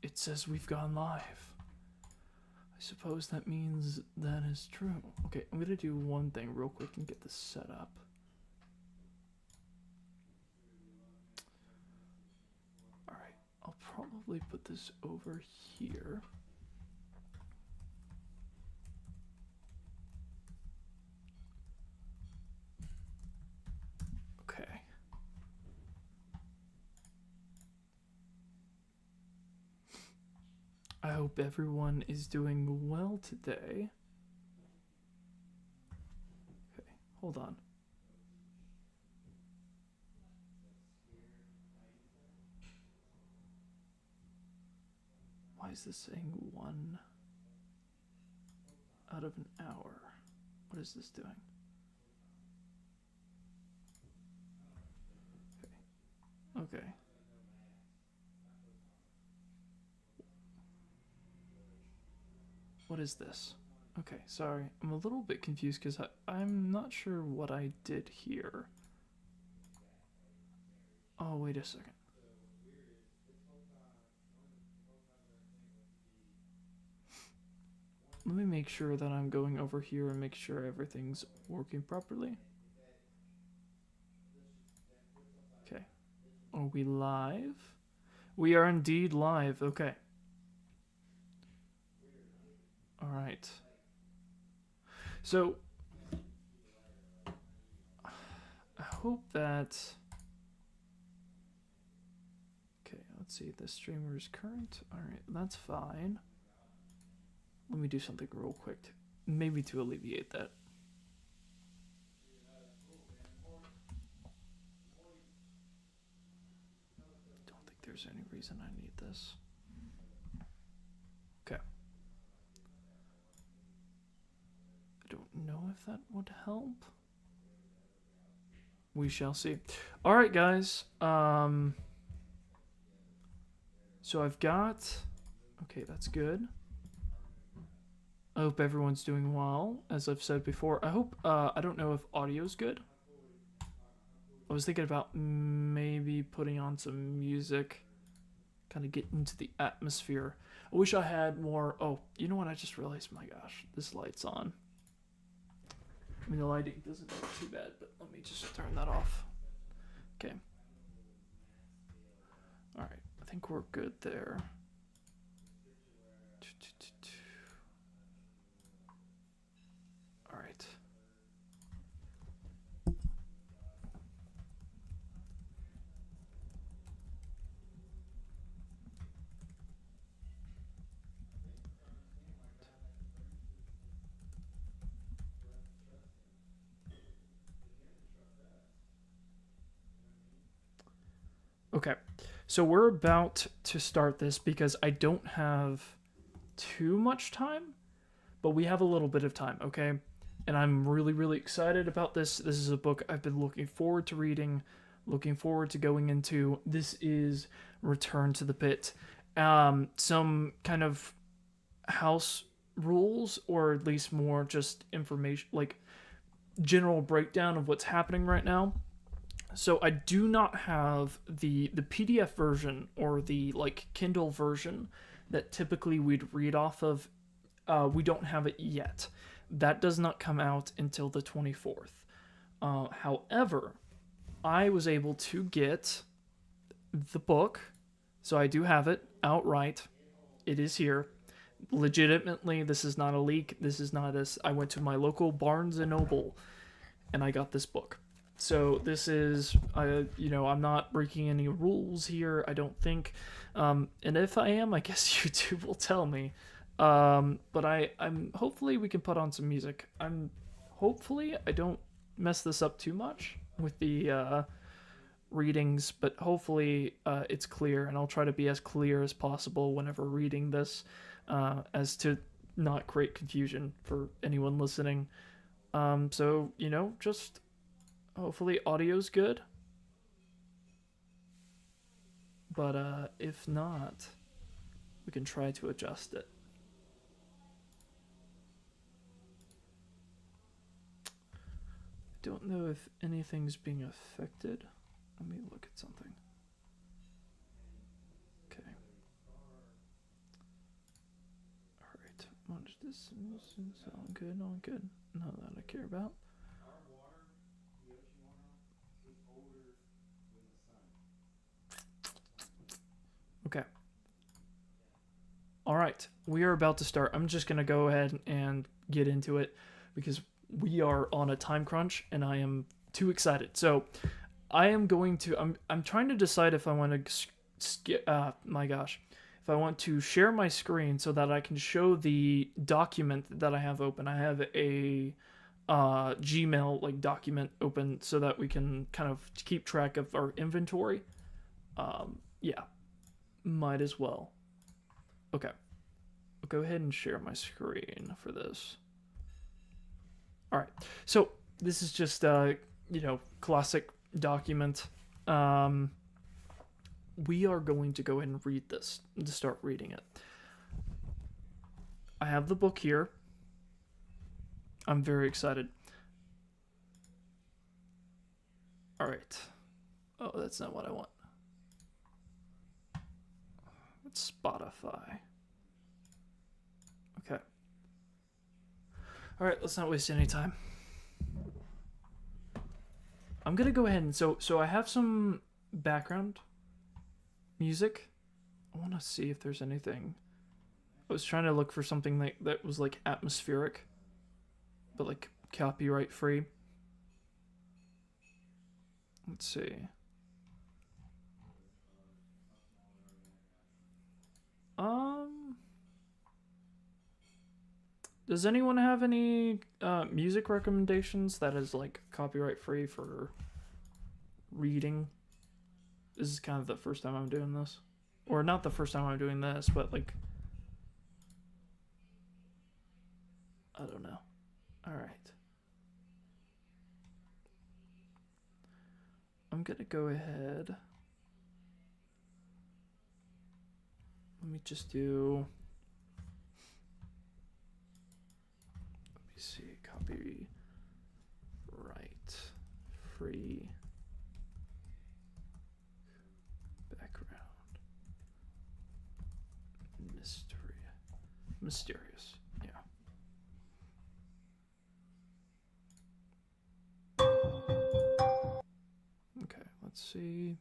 it says we've gone live. I suppose that means that is true. Okay, I'm gonna do one thing real quick and get this set up. Alright, I'll probably put this over here. Okay. I hope everyone is doing well today. Okay, hold on. Why is this saying 1 out of an hour? What is this doing? Okay. Okay. What is this? Okay, sorry. I'm a little bit confused because I'm not sure what I did here. Oh, wait a second. Let me make sure that I'm going over here and make sure everything's working properly. Okay. Are we live? We are indeed live. Okay. All right. So, I hope that... Okay, let's see. The streamer is current. All right, that's fine. Let me do something real quick, maybe to alleviate that. Don't think there's any reason I need this. Okay. I don't know if that would help. We shall see. All right, guys. So I've got... Okay, that's good. I hope everyone's doing well, as I've said before. I hope, I don't know if audio's good. I was thinking about maybe putting on some music, kind of get into the atmosphere. I wish I had more, oh, you know what, I just realized, my gosh, this light's on. I mean, the lighting doesn't look too bad, but let me just turn that off. Okay. Alright, I think we're good there. All right. Okay, so we're about to start this because I don't have too much time, but we have a little bit of time, okay? And I'm really, really excited about this. This is a book I've been looking forward to reading, looking forward to going into. This is Return to the Pit. Some kind of house rules, or at least more just information, like general breakdown of what's happening right now. So I do not have the PDF version or the like Kindle version that typically we'd read off of. We don't have it yet. That does not come out until the 24th. However, I was able to get the book, so I do have it outright. It is here. Legitimately, this is not a leak. This is not this. I went to my local Barnes and Noble, and I got this book. So this is, you know, I'm not breaking any rules here, I don't think. And if I am, I guess YouTube will tell me. But I'm hopefully we can put on some music. Hopefully I don't mess this up too much with the readings, but hopefully it's clear, and I'll try to be as clear as possible whenever reading this, as to not create confusion for anyone listening. So, you know, just hopefully audio's good. But if not, we can try to adjust it. I don't know if anything's being affected. Let me look at something. Okay. It's all good, all good. Not that I care about. Okay. All right, we are about to start. I'm just gonna go ahead and get into it because we are on a time crunch and I am too excited. So I am going to. I'm trying to decide if I want to. My gosh, if I want to share my screen so that I can show the document that I have open. I have a Gmail like document open so that we can kind of keep track of our inventory. Yeah, might as well. Okay, I'll go ahead and share my screen for this. All right, so this is just classic document. We are going to go ahead and read this to start reading it. I have the book here. I'm very excited. All right. Oh, that's not what I want. It's Spotify. Okay. All right, let's not waste any time. I'm gonna go ahead and so I have some background music. I want to see if there's anything. I was trying to look for something that was like atmospheric, but like copyright free. Let's see. Does anyone have any music recommendations that is like copyright free for reading? This is kind of the first time I'm doing this. Or not the first time I'm doing this, but like I don't know. Alright. I'm gonna go ahead. Let me just do. Let me see. Copyright free background. Mysterious. Yeah. Okay, let's see.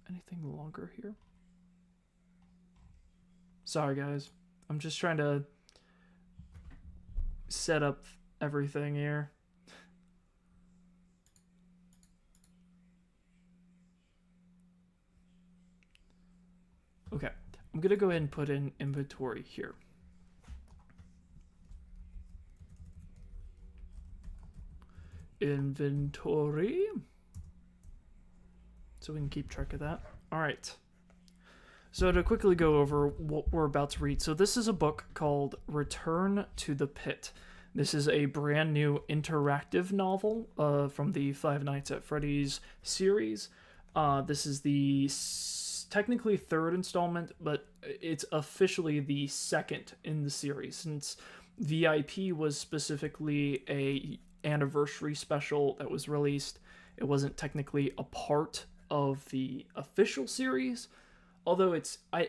Anything longer here? Sorry, guys. I'm just trying to set up everything here. Okay, I'm gonna go ahead and put in inventory here. Inventory. So we can keep track of that. All right. So to quickly go over what we're about to read. So this is a book called Return to the Pit. This is a brand new interactive novel from the Five Nights at Freddy's series. This is the technically third installment, but it's officially the second in the series, since VIP was specifically a anniversary special that was released. It wasn't technically a part of the official series, although it's a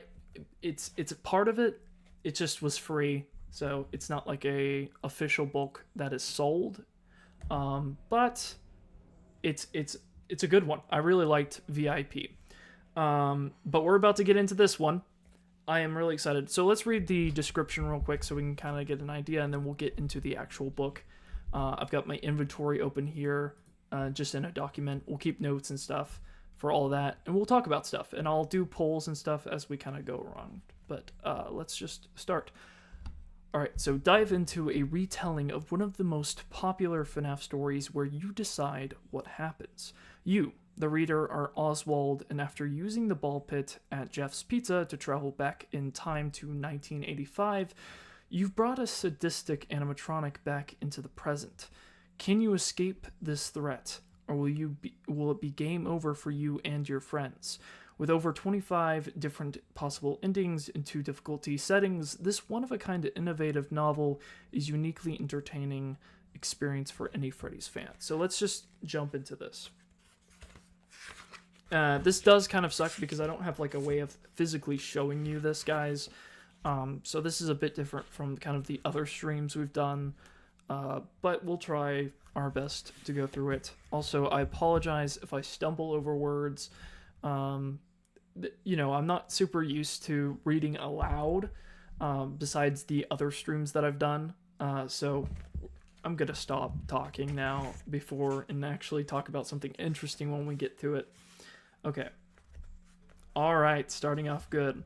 part of it. It just was free, so it's not like a official book that is sold. But it's a good one. I really liked VIP. But we're about to get into this one. I am really excited. So let's read the description real quick so we can kind of get an idea, and then we'll get into the actual book. I've got my inventory open here, just in a document. We'll keep notes and stuff for all of that, and we'll talk about stuff, and I'll do polls and stuff as we kind of go around. But let's just start. All right, so dive into a retelling of one of the most popular FNAF stories where you decide what happens. You, the reader, are Oswald, and after using the ball pit at Jeff's Pizza to travel back in time to 1985, you've brought a sadistic animatronic back into the present. Can you escape this threat, or will it be game over for you and your friends? With over 25 different possible endings in 2 difficulty settings, this one-of-a-kind innovative novel is uniquely entertaining experience for any Freddy's fan. So let's just jump into this. This does kind of suck because I don't have like a way of physically showing you this, guys. So this is a bit different from kind of the other streams we've done, but we'll try our best to go through it. Also, I apologize if I stumble over words. I'm not super used to reading aloud, besides the other streams that I've done. So I'm gonna stop talking now and actually talk about something interesting when we get to it. Okay. All right, starting off good.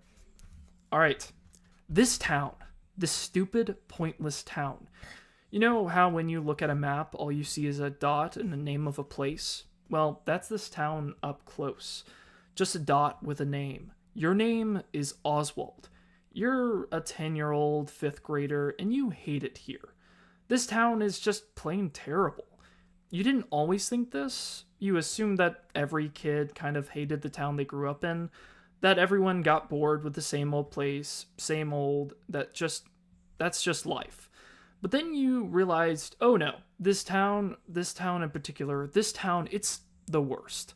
All right, this town, this stupid, pointless town. You know how when you look at a map, all you see is a dot and the name of a place? Well, that's this town up close. Just a dot with a name. Your name is Oswald. You're a 10-year-old 5th grader, and you hate it here. This town is just plain terrible. You didn't always think this? You assumed that every kid kind of hated the town they grew up in, that everyone got bored with the same old place, same old, that's just life. But then you realized, oh no, this town in particular, it's the worst.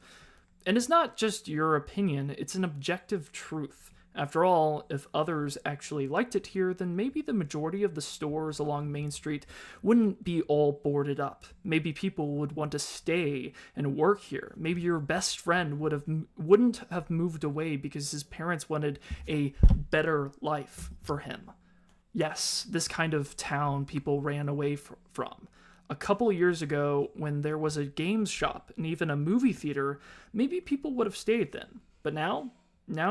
And it's not just your opinion, it's an objective truth. After all, if others actually liked it here, then maybe the majority of the stores along Main Street wouldn't be all boarded up. Maybe people would want to stay and work here. Maybe your best friend wouldn't have moved away because his parents wanted a better life for him. Yes, this kind of town people ran away from. A couple years ago, when there was a games shop and even a movie theater, maybe people would have stayed then. But now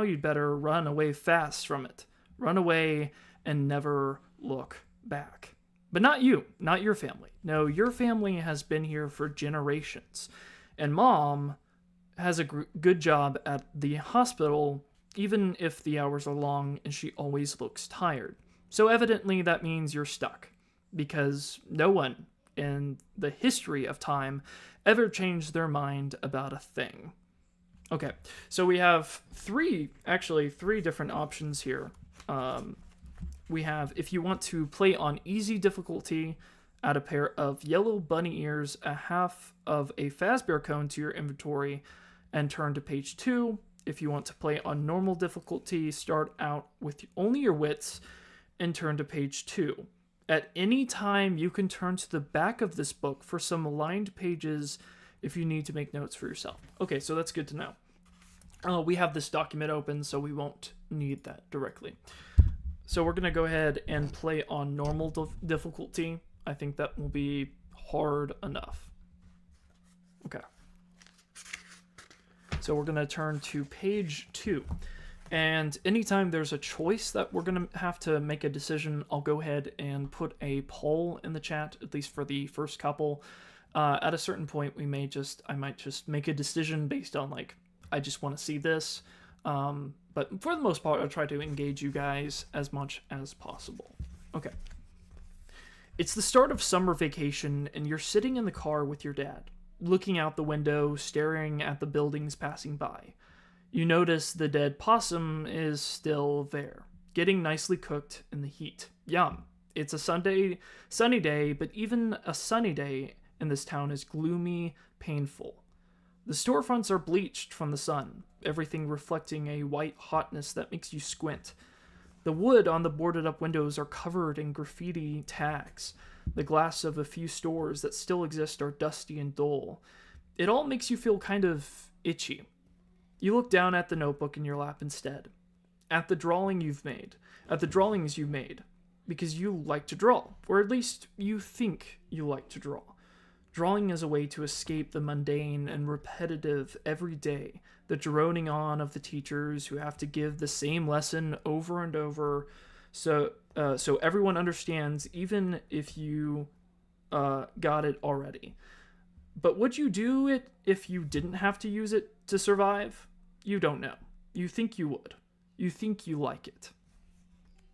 you'd better run away fast from it. Run away and never look back. But not you, not your family. No, your family has been here for generations. And Mom has a good job at the hospital, even if the hours are long and she always looks tired. So evidently that means you're stuck. Because no one in the history of time ever changed their mind about a thing. Okay, so we have three different options here. We have, if you want to play on easy difficulty, add a pair of yellow bunny ears, a half of a Fazbear cone to your inventory, and turn to page 2. If you want to play on normal difficulty, start out with only your wits, and turn to page 2. At any time, you can turn to the back of this book for some aligned pages if you need to make notes for yourself. Okay, so that's good to know. We have this document open, so we won't need that directly. So we're going to go ahead and play on normal difficulty. I think that will be hard enough. Okay. So we're going to turn to page 2. And anytime there's a choice that we're going to have to make a decision, I'll go ahead and put a poll in the chat, at least for the first couple. At a certain point, I might just make a decision based on, like, I just want to see this. But for the most part, I'll try to engage you guys as much as possible. Okay. It's the start of summer vacation, and you're sitting in the car with your dad, looking out the window, staring at the buildings passing by. You notice the dead possum is still there, getting nicely cooked in the heat. Yum. It's a sunny day, but even a sunny day in this town is gloomy, painful. The storefronts are bleached from the sun, everything reflecting a white hotness that makes you squint. The wood on the boarded-up windows are covered in graffiti tags. The glass of a few stores that still exist are dusty and dull. It all makes you feel kind of itchy. You look down at the notebook in your lap instead. At the drawings you've made. Because you like to draw. Or at least you think you like to draw. Drawing is a way to escape the mundane and repetitive every day, the droning on of the teachers who have to give the same lesson over and over, so everyone understands, even if you got it already. But would you do it if you didn't have to use it to survive? You don't know. You think you would. You think you like it.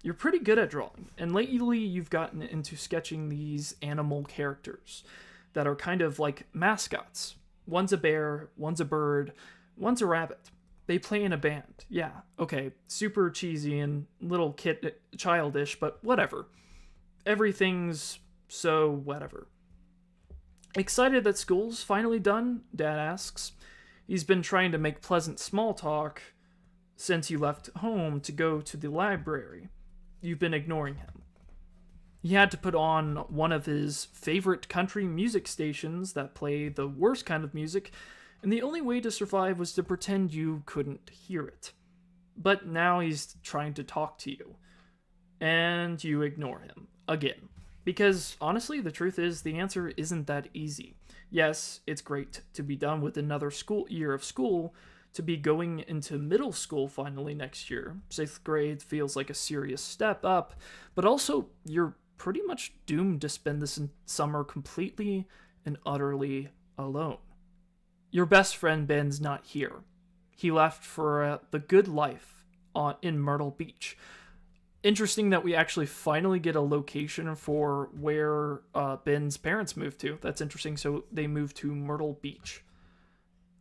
You're pretty good at drawing, and lately you've gotten into sketching these animal characters that are kind of like mascots. One's a bear, one's a bird, one's a rabbit. They play in a band. Yeah, okay, super cheesy and little childish, but whatever. Everything's so whatever. Excited that school's finally done? Dad asks. He's been trying to make pleasant small talk since you left home to go to the library. you've been ignoring him. He had to put on one of his favorite country music stations that play the worst kind of music, and the only way to survive was to pretend you couldn't hear it. But now he's trying to talk to you, and you ignore him again. Because honestly, the truth is, the answer isn't that easy. Yes, it's great to be done with another year of school, to be going into middle school finally next year. 6th grade feels like a serious step up, but also you're pretty much doomed to spend this summer completely and utterly alone. Your best friend Ben's not here. He left for the good life in Myrtle Beach. Interesting that we actually finally get a location for where Ben's parents moved to. That's interesting. So they moved to Myrtle Beach.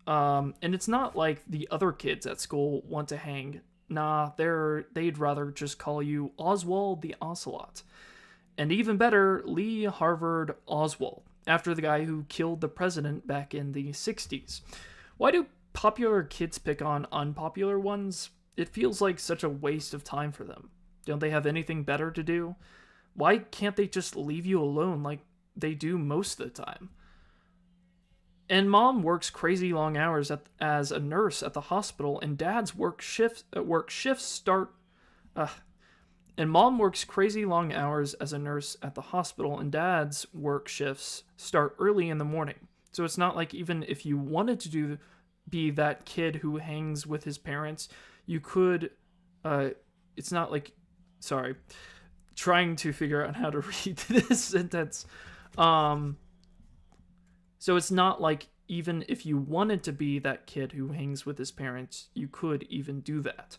And it's not like the other kids at school want to hang. Nah, they'd rather just call you Oswald the Ocelot. And even better, Lee Harvard Oswald, after the guy who killed the president back in the 60s. Why do popular kids pick on unpopular ones? It feels like such a waste of time for them. Don't they have anything better to do? Why can't they just leave you alone like they do most of the time? And mom works crazy long hours as a nurse at the hospital, and dad's work shifts start. And mom works crazy long hours as a nurse at the hospital, and dad's work shifts start early in the morning. So it's not like even if you wanted to be that kid who hangs with his parents, you could. It's not like. Sorry, trying to figure out how to read this sentence. So it's not like even if you wanted to be that kid who hangs with his parents, you could even do that.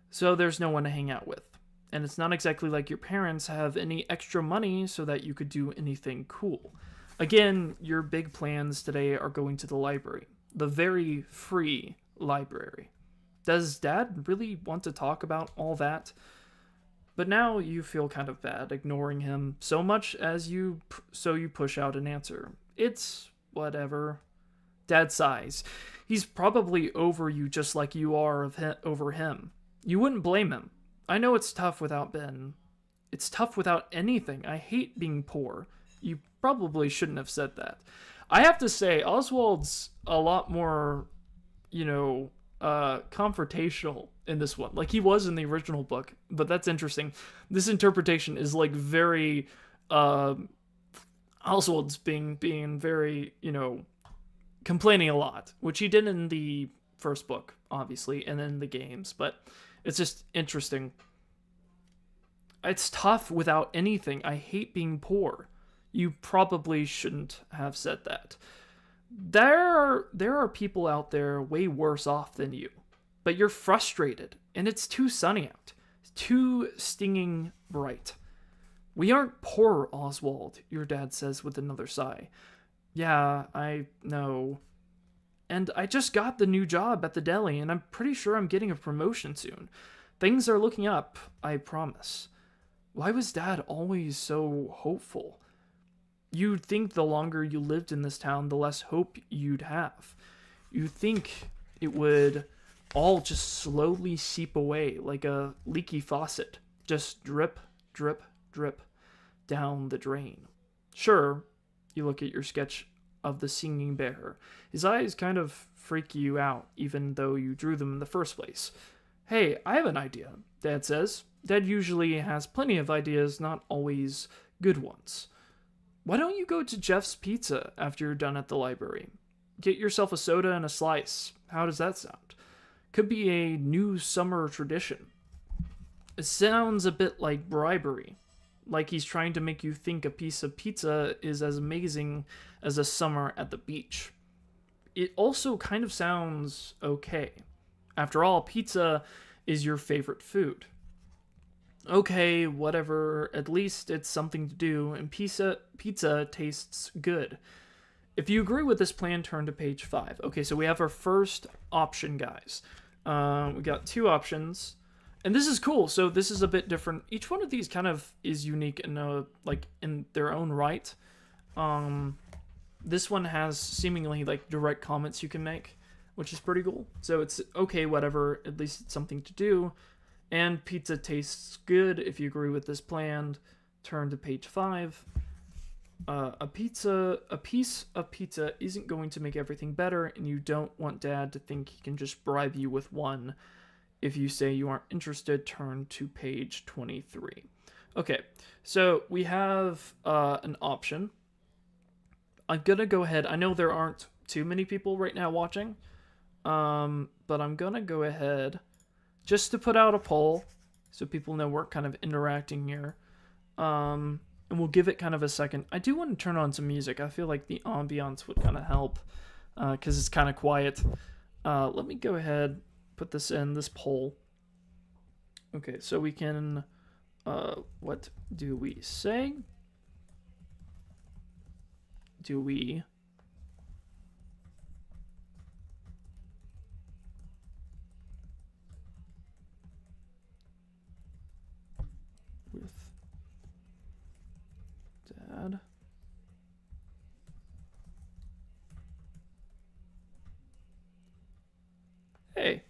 So there's no one to hang out with. And it's not exactly like your parents have any extra money so that you could do anything cool. Again, your big plans today are going to the library. The very free library. Does dad really want to talk about all that? But now you feel kind of bad ignoring him so much as you push out an answer. It's whatever. Dad sighs. He's probably over you just like you are over him. You wouldn't blame him. I know it's tough without Ben. It's tough without anything. I hate being poor. You probably shouldn't have said that. I have to say, Oswald's a lot more, confrontational in this one. Like he was in the original book, but that's interesting. This interpretation is like very, Oswald's being very, complaining a lot, which he did in the first book, obviously, and in the games, but it's just interesting. It's tough without anything. I hate being poor. You probably shouldn't have said that. There are people out there way worse off than you, but you're frustrated, and it's too sunny out. It's too stinging bright. We aren't poor, Oswald, your dad says with another sigh. Yeah, I know. And I just got the new job at the deli, and I'm pretty sure I'm getting a promotion soon. Things are looking up, I promise. Why was Dad always so hopeful? You'd think the longer you lived in this town, the less hope you'd have. You'd think it would all just slowly seep away like a leaky faucet. Just drip, drip, drip down the drain. Sure, you look at your sketch of the singing bear. His eyes kind of freak you out, even though you drew them in the first place. Hey, I have an idea, Dad says. Dad usually has plenty of ideas, not always good ones. Why don't you go to Jeff's Pizza after you're done at the library? Get yourself a soda and a slice. How does that sound? Could be a new summer tradition. It sounds a bit like bribery. Like he's trying to make you think a piece of pizza is as amazing as a summer at the beach. It also kind of sounds okay. After all, pizza is your favorite food. Okay, whatever, at least it's something to do, and pizza tastes good. If you agree with this plan, turn to page 5. Okay, so we have our first option, guys. We got 2 options. And this is cool. So this is a bit different. Each one of these kind of is unique in in their own right. This one has seemingly like direct comments you can make, which is pretty cool. So it's okay, whatever. At least it's something to do. And pizza tastes good. If you agree with this plan, turn to page 5. A piece of pizza isn't going to make everything better, and you don't want Dad to think he can just bribe you with one. If you say you aren't interested, turn to page 23. Okay, so we have an option. I'm gonna go ahead. I know there aren't too many people right now watching, but I'm gonna go ahead just to put out a poll so people know we're kind of interacting here. And we'll give it kind of a second. I do want to turn on some music. I feel like the ambiance would kind of help because it's kind of quiet. Let me go ahead, put this in this poll. Okay, so we can, what do we say? Do we with Dad? Hey,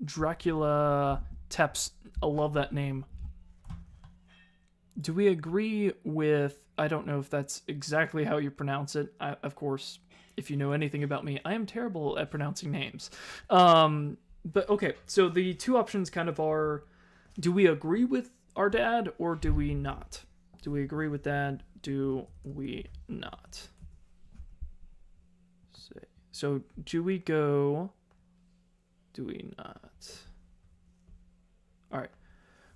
Dracula Teps. I love that name. Do we agree with... I don't know if that's exactly how you pronounce it. Of course, if you know anything about me, I am terrible at pronouncing names. But okay, so the two options kind of are, do we agree with our dad or do we not? Do we agree with Dad? Do we not? So do we go... Do we not? All right.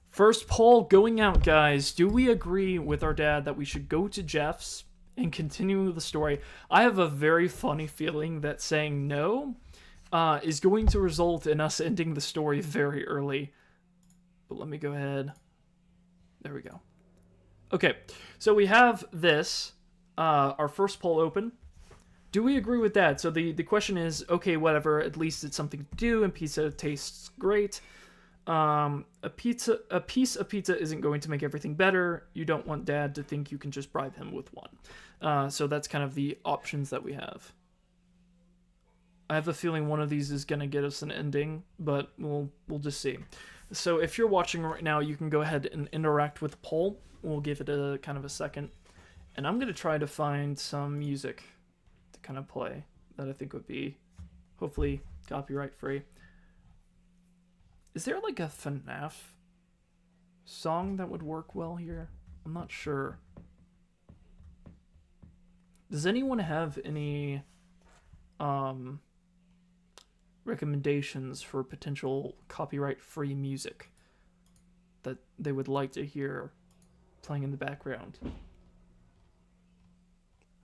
First poll going out, guys. Do we agree with our dad that we should go to Jeff's and continue the story? I have a very funny feeling that saying no is going to result in us ending the story very early. But let me go ahead. There we go. Okay, so we have this, our first poll open. Do we agree with that? So the question is, okay, whatever, at least it's something to do, and pizza tastes great. A piece of pizza isn't going to make everything better. You don't want Dad to think you can just bribe him with one. So that's kind of the options that we have. I have a feeling one of these is going to get us an ending, but we'll just see. So if you're watching right now, you can go ahead and interact with the poll. We'll give it a kind of a second. And I'm going to try to find some music to kind of play that I think would be hopefully copyright free. Is there like a FNAF song that would work well here? I'm not sure. Does anyone have any recommendations for potential copyright-free music that they would like to hear playing in the background? I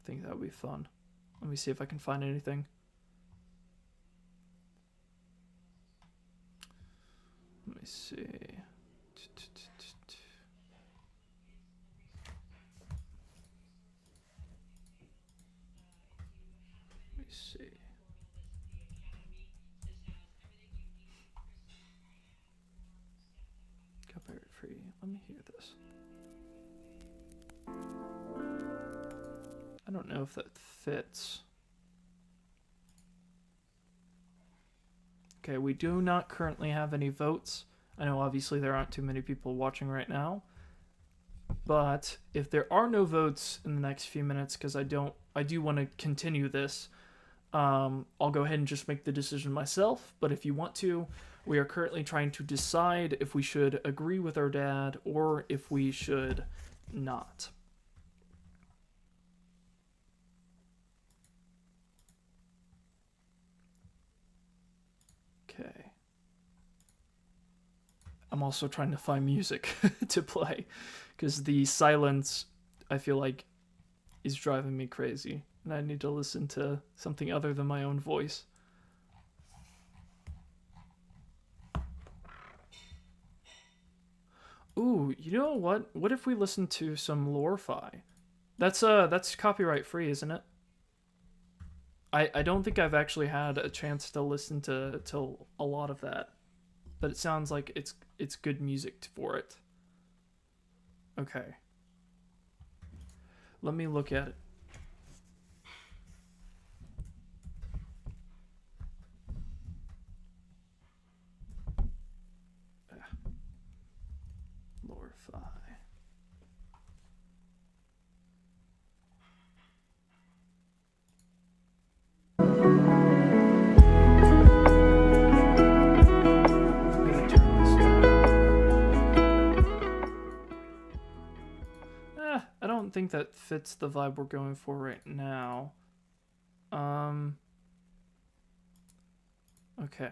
think that would be fun. Let me see if I can find anything. Let me see. Let me see. Copyright free. Let me hear this. I don't know if that fits. Okay, we do not currently have any votes. I know obviously there aren't too many people watching right now. But if there are no votes in the next few minutes, because I do want to continue this, I'll go ahead and just make the decision myself. But if you want to, we are currently trying to decide if we should agree with our dad or if we should not. Okay. I'm also trying to find music to play because the silence, I feel like, is driving me crazy. And I need to listen to something other than my own voice. Ooh, you know what? What if we listen to some lo-fi? That's copyright free, isn't it? I don't think I've actually had a chance to listen to a lot of that, but it sounds like it's good music for it. Okay. Let me look at it. Glorify. I don't think that fits the vibe we're going for right now. Okay.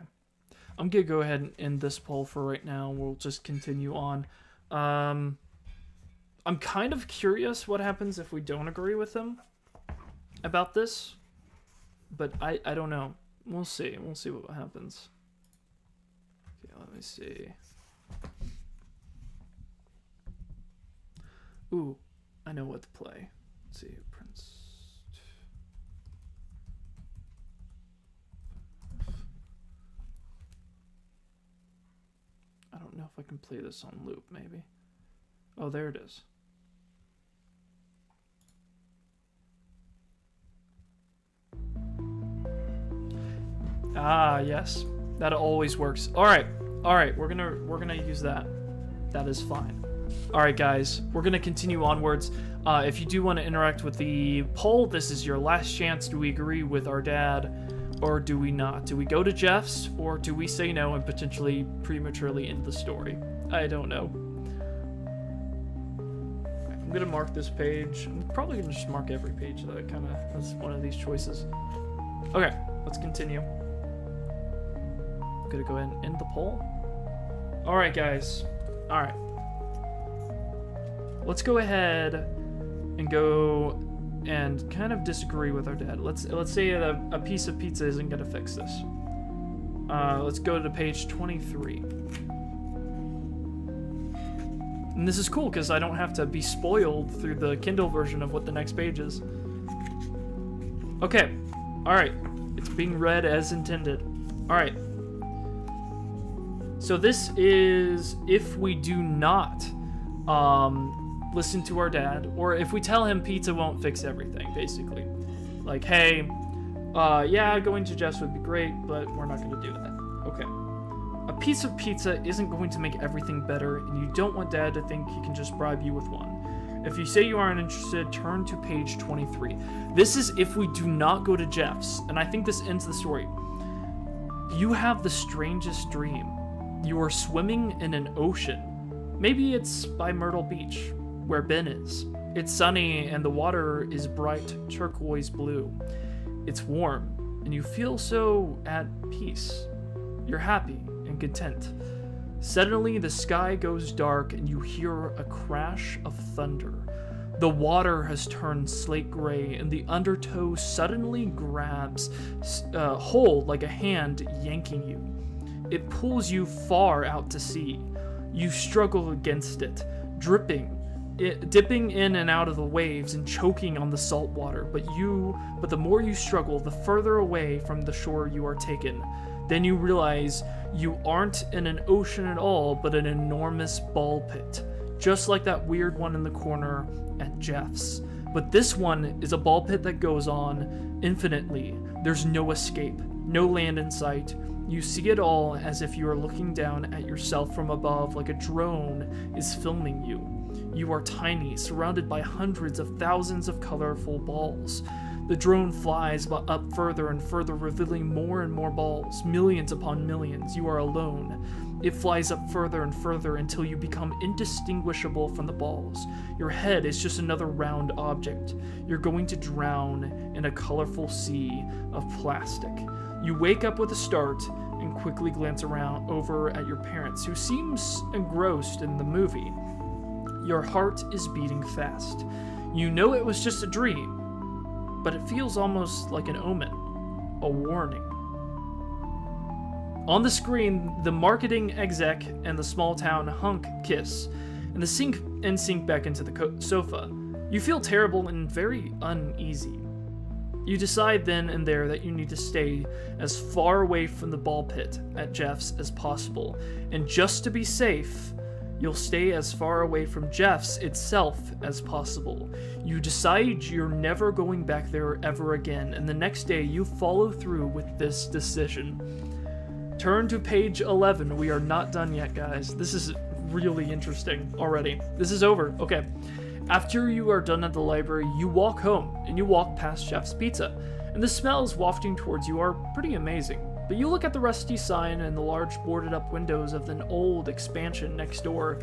I'm gonna go ahead and end this poll for right now. We'll just continue on. I'm kind of curious what happens if we don't agree with them about this. But I don't know. We'll see. We'll see what happens. Okay, let me see. Ooh, I know what to play. Let's see, Prince. I don't know if I can play this on loop, maybe. Oh, there it is. Ah, yes. That always works. All right, we're gonna use that. That is fine. All right, guys, we're gonna continue onwards. If you do want to interact with the poll, this is your last chance. Do we agree with our dad, or do we not? Do we go to Jeff's, or do we say no and potentially prematurely end the story? I don't know. I'm gonna mark this page. I'm probably gonna just mark every page that that's one of these choices. Okay, let's continue. I'm gonna go ahead and end the poll. All right, guys. All right. Let's go ahead and go and kind of disagree with our dad. Let's say that a piece of pizza isn't gonna fix this. Let's go to page 23. And this is cool because I don't have to be spoiled through the Kindle version of what the next page is. Okay, all right, it's being read as intended. All right. So this is if we do not listen to our dad, or if we tell him pizza won't fix everything, basically. Like, hey, yeah, going to Jeff's would be great, but we're not going to do that. Okay. A piece of pizza isn't going to make everything better, and you don't want dad to think he can just bribe you with one. If you say you aren't interested, turn to page 23. This is if we do not go to Jeff's, and I think this ends the story. You have the strangest dream. You are swimming in an ocean. Maybe it's by Myrtle Beach, where Ben is. It's sunny and the water is bright turquoise blue. It's warm and you feel so at peace. You're happy and content. Suddenly the sky goes dark and you hear a crash of thunder. The water has turned slate gray and the undertow suddenly grabs hold like a hand yanking you. It pulls you far out to sea. You struggle against it, dipping in and out of the waves and choking on the salt water, but the more you struggle, the further away from the shore you are taken. Then you realize you aren't in an ocean at all, but an enormous ball pit, just like that weird one in the corner at Jeff's. But this one is a ball pit that goes on infinitely. There's no escape, no land in sight. You see it all as if you are looking down at yourself from above, like a drone is filming you. You are tiny, surrounded by hundreds of thousands of colorful balls. The drone flies up further and further, revealing more and more balls, millions upon millions. You are alone. It flies up further and further until you become indistinguishable from the balls. Your head is just another round object. You're going to drown in a colorful sea of plastic. You wake up with a start and quickly glance around over at your parents, who seems engrossed in the movie. Your heart is beating fast. You know it was just a dream, but it feels almost like an omen, a warning. On the screen, the marketing exec and the small town hunk kiss, and sink back into the sofa. You feel terrible and very uneasy. You decide then and there that you need to stay as far away from the ball pit at Jeff's as possible, and just to be safe, you'll stay as far away from Jeff's itself as possible. You decide you're never going back there ever again, and the next day you follow through with this decision. Turn to page 11. We are not done yet, guys. This is really interesting already. This is over. Okay. After you are done at the library, you walk home, and you walk past Chef's Pizza, and the smells wafting towards you are pretty amazing. But you look at the rusty sign and the large boarded-up windows of an old expansion next door,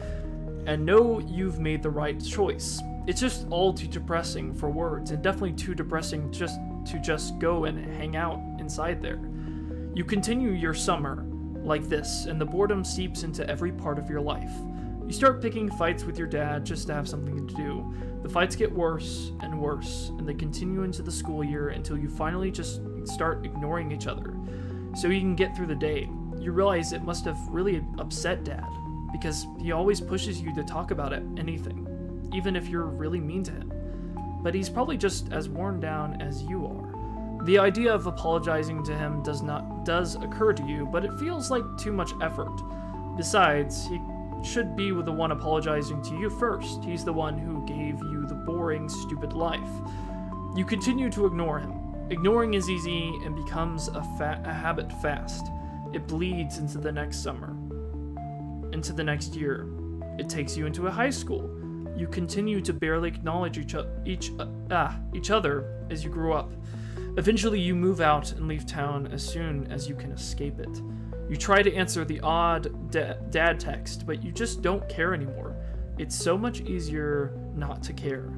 and know you've made the right choice. It's just all too depressing for words, and definitely too depressing just to go and hang out inside there. You continue your summer like this, and the boredom seeps into every part of your life. You start picking fights with your dad just to have something to do. The fights get worse and worse, and they continue into the school year until you finally just start ignoring each other so you can get through the day. You realize it must have really upset Dad, because he always pushes you to talk about anything, even if you're really mean to him. But he's probably just as worn down as you are. The idea of apologizing to him does occur to you, but it feels like too much effort. Besides, he should be the one apologizing to you first. He's the one who gave you the boring, stupid life. You continue to ignore him. Ignoring is easy and becomes a habit fast. It bleeds into the next summer, into the next year. It takes you into a high school. You continue to barely acknowledge each other as you grow up. Eventually, you move out and leave town as soon as you can escape it. You try to answer the odd dad text, but you just don't care anymore. It's so much easier not to care.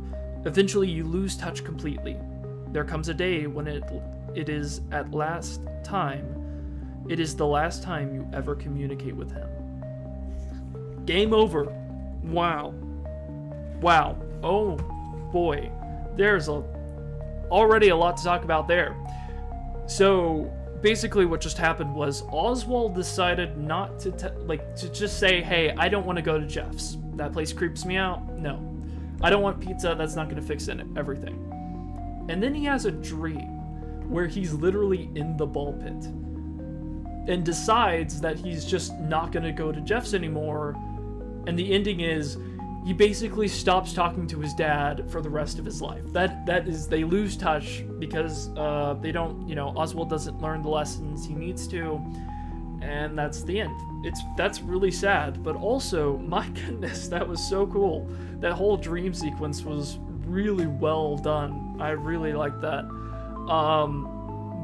Eventually, you lose touch completely. There comes a day when it is the last time you ever communicate with him. Game over. Wow. Oh boy. There's already a lot to talk about there. So basically what just happened was Oswald decided not to just say, hey, I don't want to go to Jeff's. That place creeps me out. No. I don't want pizza. That's not going to fix everything. And then he has a dream where he's literally in the ball pit and decides that he's just not going to go to Jeff's anymore. And the ending is he basically stops talking to his dad for the rest of his life. That is, they lose touch because they don't, Oswald doesn't learn the lessons he needs to, and that's the end. That's really sad, but also, my goodness, that was so cool. That whole dream sequence was really well done. I really liked that.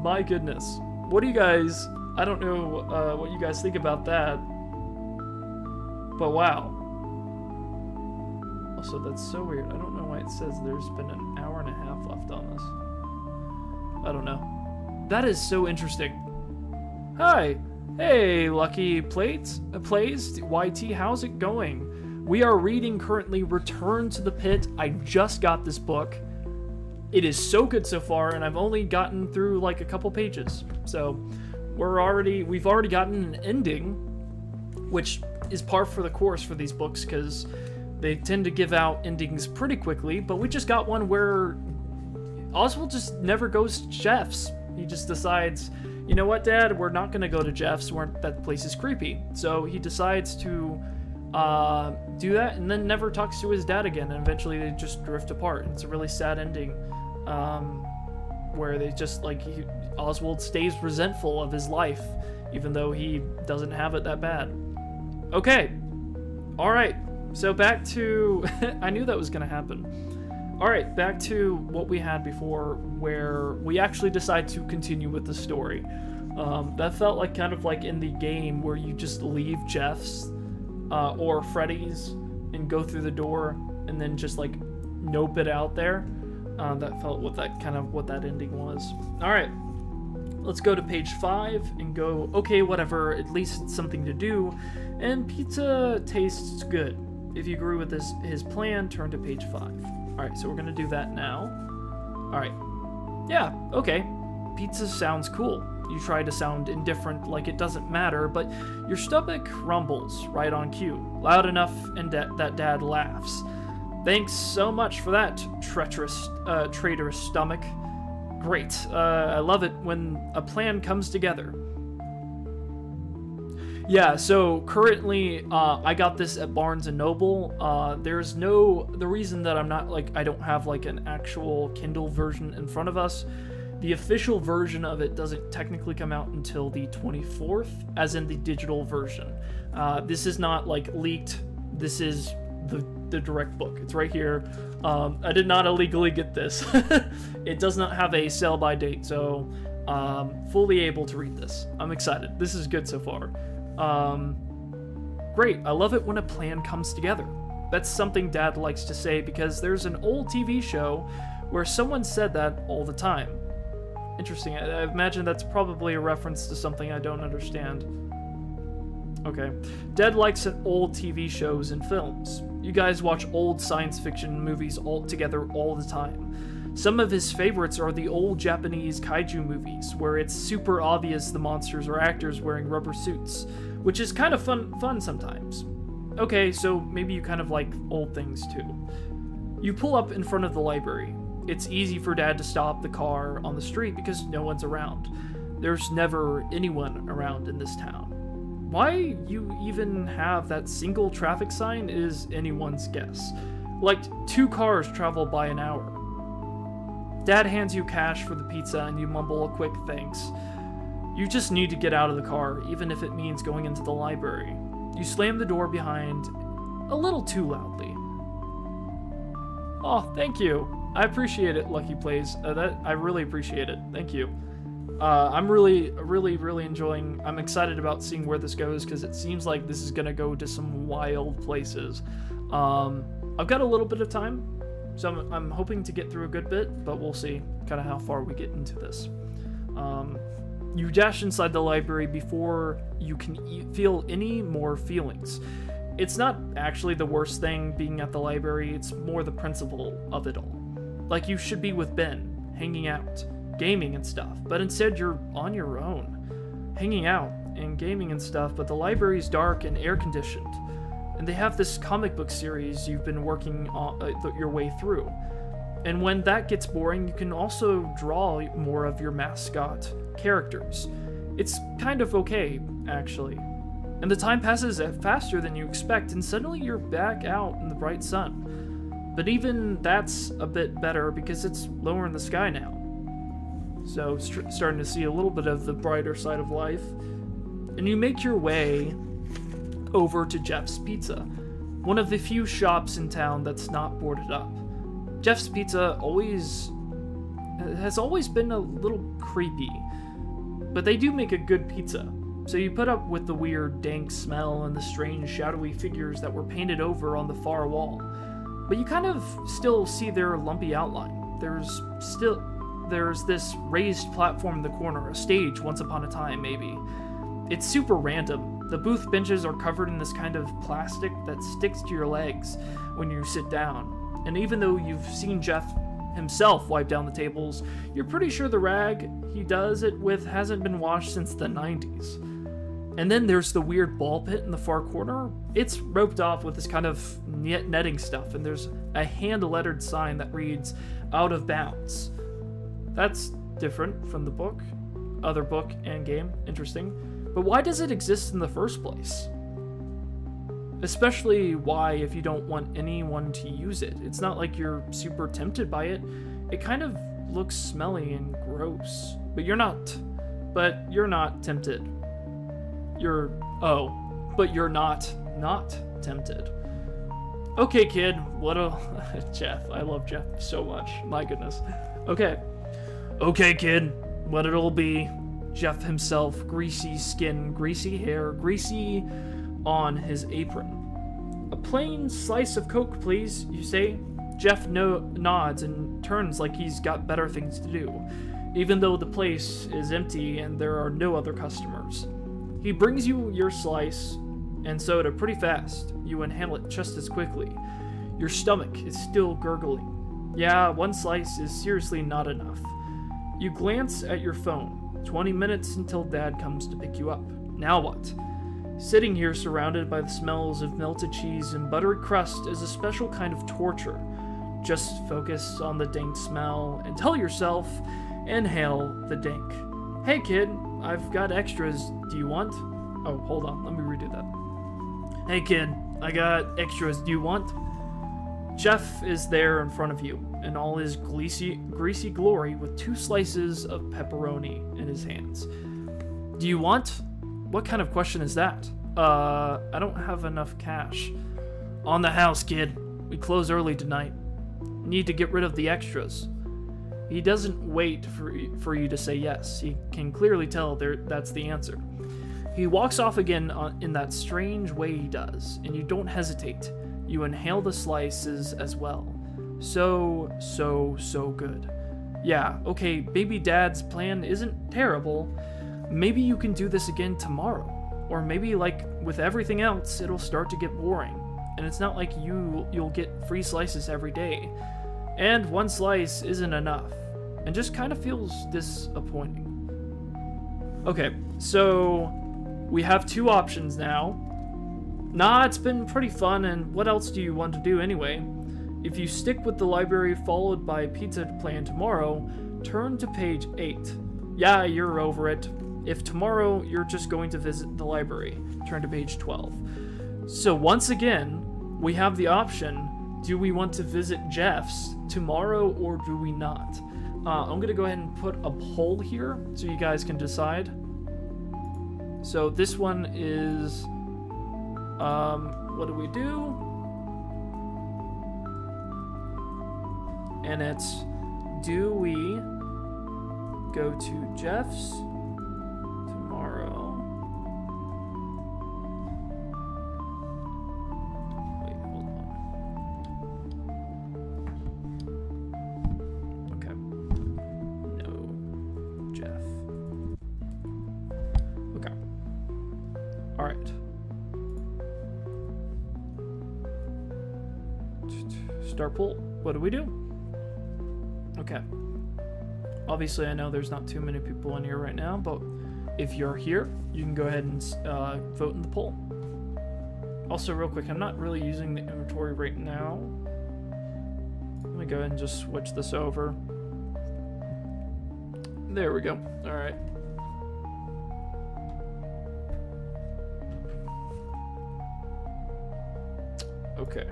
My goodness. What do you guys, I don't know what you guys think about that, but wow. Also, that's so weird. I don't know why it says there's been an hour and a half left on this. I don't know. That is so interesting. Hi. Hey, Lucky Plays, YT, how's it going? We are reading currently Return to the Pit. I just got this book. It is so good so far, and I've only gotten through like a couple pages. So we've already gotten an ending, which is par for the course for these books because they tend to give out endings pretty quickly, but we just got one where Oswald just never goes to Jeff's. He just decides, you know what, Dad, we're not going to go to Jeff's. That place is creepy. So he decides to do that and then never talks to his dad again, and eventually they just drift apart. It's a really sad ending where they just, Oswald stays resentful of his life, even though he doesn't have it that bad. Okay. All right. So back to... I knew that was going to happen. Alright, back to what we had before, where we actually decide to continue with the story. That felt like kind of like in the game where you just leave Jeff's or Freddy's and go through the door and then just like nope it out there. That felt what that ending was. Alright, let's go to page 5 and go, okay, whatever, at least it's something to do, and pizza tastes good. If you agree with his plan, turn to page 5. Alright, so we're gonna do that now. Alright. Yeah, okay. Pizza sounds cool. You try to sound indifferent, like it doesn't matter, but your stomach rumbles right on cue. Loud enough, and that Dad laughs. Thanks so much for that, traitorous stomach. Great. I love it when a plan comes together. Yeah, so currently, I got this at Barnes & Noble. The reason that I don't have an actual Kindle version in front of us, the official version of it doesn't technically come out until the 24th, as in the digital version. This is not leaked this is the direct book. It's right here. I did not illegally get this. It does not have a sell-by date, so fully able to read this. I'm excited. This is good so far. Great. I love it when a plan comes together. That's something Dad likes to say because there's an old TV show where someone said that all the time. Interesting. I imagine that's probably a reference to something I don't understand. Okay. Dad likes old TV shows and films. You guys watch old science fiction movies all together all the time. Some of his favorites are the old Japanese kaiju movies, where it's super obvious the monsters are actors wearing rubber suits, which is kind of fun sometimes. Okay, so maybe you kind of like old things too. You pull up in front of the library. It's easy for Dad to stop the car on the street because no one's around. There's never anyone around in this town. Why you even have that single traffic sign is anyone's guess. Like 2 cars travel by an hour. Dad hands you cash for the pizza and you mumble a quick thanks. You just need to get out of the car, even if it means going into the library. You slam the door behind a little too loudly. Oh, thank you. I appreciate it, Lucky Plays. I really appreciate it. Thank you. I'm really enjoying. I'm excited about seeing where this goes because it seems like this is gonna go to some wild places. I've got a little bit of time, so I'm hoping to get through a good bit, but we'll see kind of how far we get into this. You dash inside the library before you can feel any more feelings. It's not actually the worst thing being at the library, it's more the principle of it all. Like you should be with Ben, hanging out, gaming and stuff, but instead you're on your own, hanging out and gaming and stuff, but the library's dark and air-conditioned, and they have this comic book series you've been working on, your way through. And when that gets boring, you can also draw more of your mascot characters. It's kind of okay, actually. And the time passes faster than you expect, and suddenly you're back out in the bright sun. But even that's a bit better because it's lower in the sky now. So starting to see a little bit of the brighter side of life. And you make your way over to Jeff's Pizza, one of the few shops in town that's not boarded up. Jeff's Pizza has always been a little creepy, but they do make a good pizza. So you put up with the weird dank smell and the strange shadowy figures that were painted over on the far wall. But you kind of still see their lumpy outline. There's this raised platform in the corner, a stage once upon a time, maybe. It's super random. The booth benches are covered in this kind of plastic that sticks to your legs when you sit down. And even though you've seen Jeff himself wipe down the tables, you're pretty sure the rag he does it with hasn't been washed since the 90s. And then there's the weird ball pit in the far corner. It's roped off with this kind of netting stuff, and there's a hand-lettered sign that reads, "Out of bounds." That's different from the book, other book and game. Interesting. But why does it exist in the first place? Especially why if you don't want anyone to use it. It's not like you're super tempted by it. It kind of looks smelly and gross. But you're not tempted. But you're not tempted. Okay, kid, Jeff, I love Jeff so much, my goodness. Okay, kid, what it'll be. Jeff himself, greasy skin, greasy hair, greasy on his apron. A plain slice of Coke, please, you say? Jeff nods and turns like he's got better things to do, even though the place is empty and there are no other customers. He brings you your slice and soda pretty fast. You inhale it just as quickly. Your stomach is still gurgling. Yeah, 1 slice is seriously not enough. You glance at your phone. 20 minutes until Dad comes to pick you up. Now what? Sitting here surrounded by the smells of melted cheese and buttery crust is a special kind of torture. Just focus on the dank smell and tell yourself, inhale the dank. Hey kid, I've got extras. Do you want? Oh, hold on. Let me redo that. Hey kid, I got extras. Do you want? Jeff is there in front of you in all his greasy glory with 2 slices of pepperoni in his hands. Do you want? What kind of question is that? I don't have enough cash. On the house, kid. We close early tonight. Need to get rid of the extras. He doesn't wait for you to say yes. He can clearly tell that's the answer. He walks off again in that strange way he does, and you don't hesitate. You inhale the slices as well. So good. Yeah, okay, baby dad's plan isn't terrible. Maybe you can do this again tomorrow. Or maybe, like with everything else, it'll start to get boring. And it's not like you'll get free slices every day. And one slice isn't enough. And just kind of feels disappointing. Okay, so we have two options now. Nah, it's been pretty fun, and what else do you want to do anyway? If you stick with the library followed by pizza plan tomorrow, turn to page 8. Yeah, you're over it. If tomorrow you're just going to visit the library, turn to page 12. So once again, we have the option, do we want to visit Jeff's tomorrow or do we not? I'm going to go ahead and put a poll here so you guys can decide. So this one is, what do we do? And it's, do we go to Jeff's tomorrow? Wait, hold on. Okay. No, Jeff. Okay. All right. Start poll. What do we do? Okay. Obviously, I know there's not too many people in here right now, but if you're here, you can go ahead and vote in the poll. Also, real quick, I'm not really using the inventory right now. Let me go ahead and just switch this over. There we go. All right. Okay.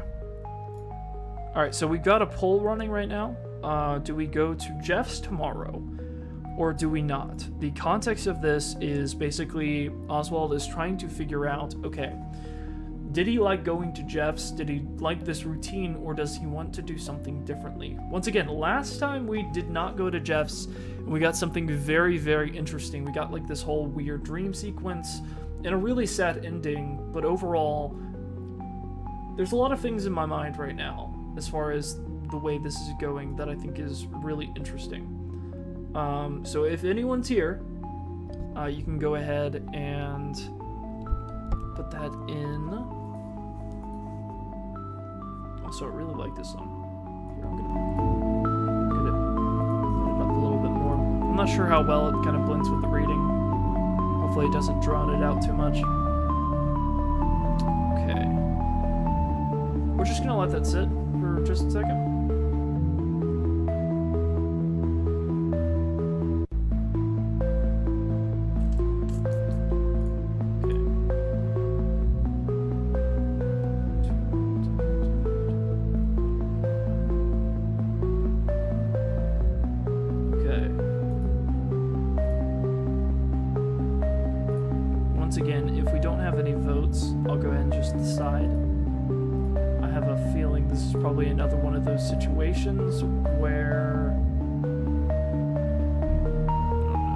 All right, so we got a poll running right now. Do we go to Jeff's tomorrow or do we not? The context of this is basically Oswald is trying to figure out, okay, did he like going to Jeff's? Did he like this routine, or does he want to do something differently? Once again, last time we did not go to Jeff's and we got something very, very interesting. We got like this whole weird dream sequence and a really sad ending, but overall, there's a lot of things in my mind right now as far as the way this is going that I think is really interesting. So if anyone's here, you can go ahead and put that in. Also, I really like this song. Here, I'm gonna put it up a little bit more. I'm not sure how well it kind of blends with the reading. Hopefully it doesn't drown it out too much. Okay. We're just gonna let that sit for just a second. Once again, if we don't have any votes, I'll go ahead and just decide. I have a feeling this is probably another one of those situations where... I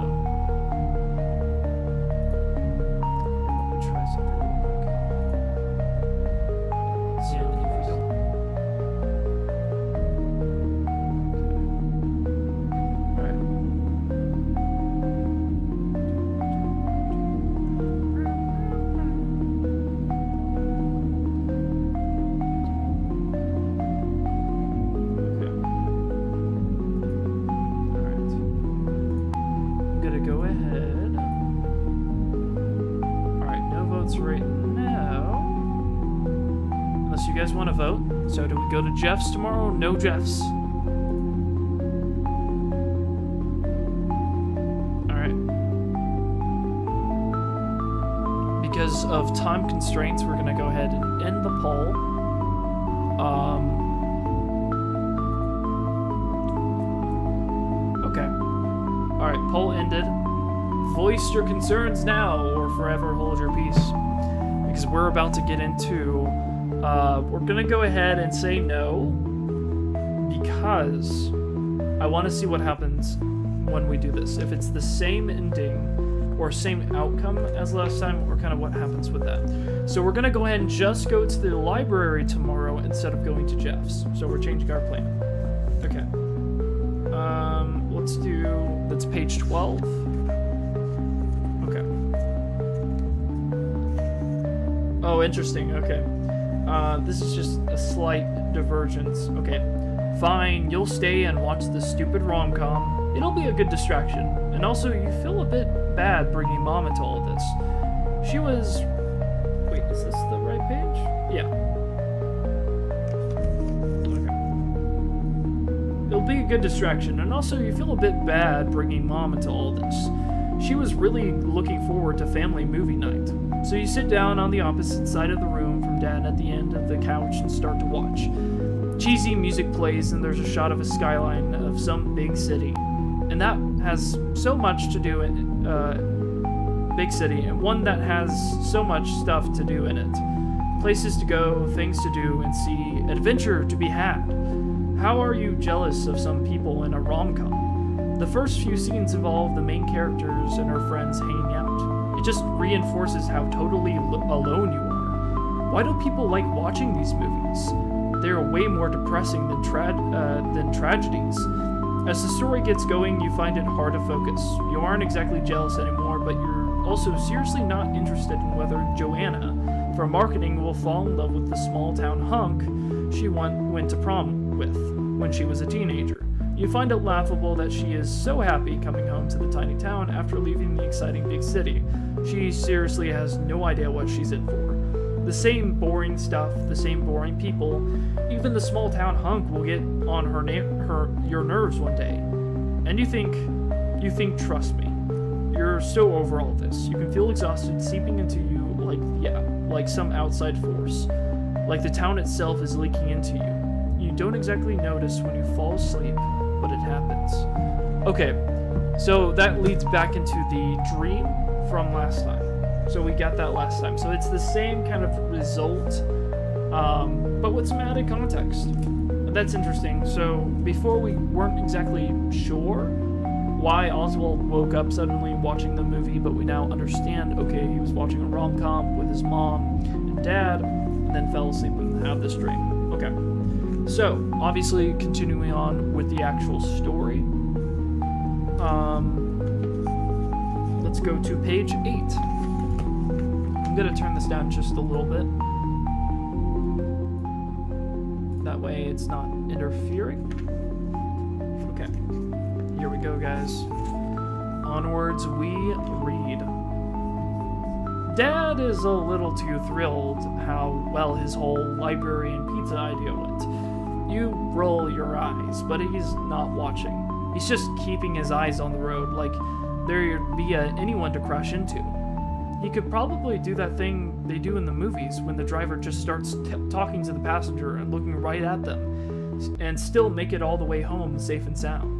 don't know. Let me try something real quick. See if we don't... Alright. Go ahead. Alright, no votes right now. Unless you guys want to vote. So do we go to Jeff's tomorrow? No Jeff's. Alright. Because of time constraints, we're going to go ahead and end the poll. Okay. Alright, poll ended. Voice your concerns now or forever hold your peace. Because we're about to get into We're gonna go ahead and say no, because I want to see what happens when we do this. If it's the same ending or same outcome as last time, or kind of what happens with that. So we're gonna go ahead and just go to the library tomorrow instead of going to Jeff's. So we're changing our plan. Okay. That's page 12. Okay. Oh, interesting. Okay. This is just a slight divergence. Okay. Fine, you'll stay and watch the stupid rom-com. It'll be a good distraction. And also, you feel a bit bad bringing Mom into all this. She was... Wait, is this the right page? Yeah. Okay. It'll be a good distraction. And also, you feel a bit bad bringing Mom into all this. She was really looking forward to family movie night. So you sit down on the opposite side of the room from Dad at the end of the couch and start to watch. Cheesy music plays and there's a shot of a skyline of some big city. And that has so much to do in big city, and one that has so much stuff to do in it. Places to go, things to do and see, adventure to be had. How are you jealous of some people in a rom-com? The first few scenes involve the main characters and her friends hanging out. It just reinforces how totally alone you are. Why do people like watching these movies? They're way more depressing than tragedies. As the story gets going, you find it hard to focus. You aren't exactly jealous anymore, but you're also seriously not interested in whether Joanna, from marketing, will fall in love with the small-town hunk she went to prom with when she was a teenager. You find it laughable that she is so happy coming home to the tiny town after leaving the exciting big city. She seriously has no idea what she's in for. The same boring stuff, the same boring people. Even the small town hunk will get on your nerves one day. And you think, trust me, you're so over all this. You can feel exhausted seeping into you like some outside force. Like the town itself is leaking into you. You don't exactly notice when you fall asleep, but it happens. Okay, so that leads back into the dream from last time. So we got that last time. So it's the same kind of result, but with some added context. That's interesting. So before we weren't exactly sure why Oswald woke up suddenly watching the movie, but we now understand, okay, he was watching a rom-com with his mom and dad, and then fell asleep and had this dream. Okay. So, obviously, continuing on with the actual story. Let's go to page 8. I'm gonna turn this down just a little bit. That way it's not interfering. Okay. Here we go, guys. Onwards we read. Dad is a little too thrilled how well his whole library and pizza idea went. You roll your eyes, but he's not watching. He's just keeping his eyes on the road like there'd be anyone to crash into. He could probably do that thing they do in the movies when the driver just starts talking to the passenger and looking right at them, and still make it all the way home safe and sound.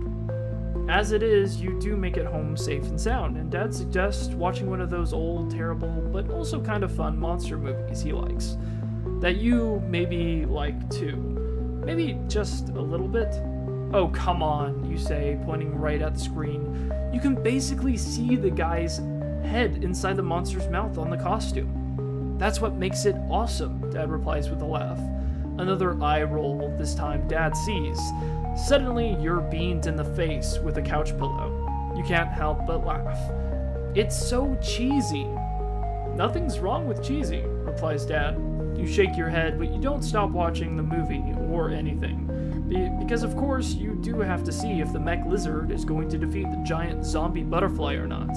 As it is, you do make it home safe and sound, and Dad suggests watching one of those old, terrible, but also kind of fun monster movies he likes, that you maybe like too. Maybe just a little bit. Oh, come on, you say, pointing right at the screen. You can basically see the guy's head inside the monster's mouth on the costume. That's what makes it awesome, Dad replies with a laugh. Another eye roll, this time Dad sees. Suddenly, you're beamed in the face with a couch pillow. You can't help but laugh. It's so cheesy. Nothing's wrong with cheesy, replies Dad. You shake your head, but you don't stop watching the movie or anything. Because of course, you do have to see if the mech lizard is going to defeat the giant zombie butterfly or not.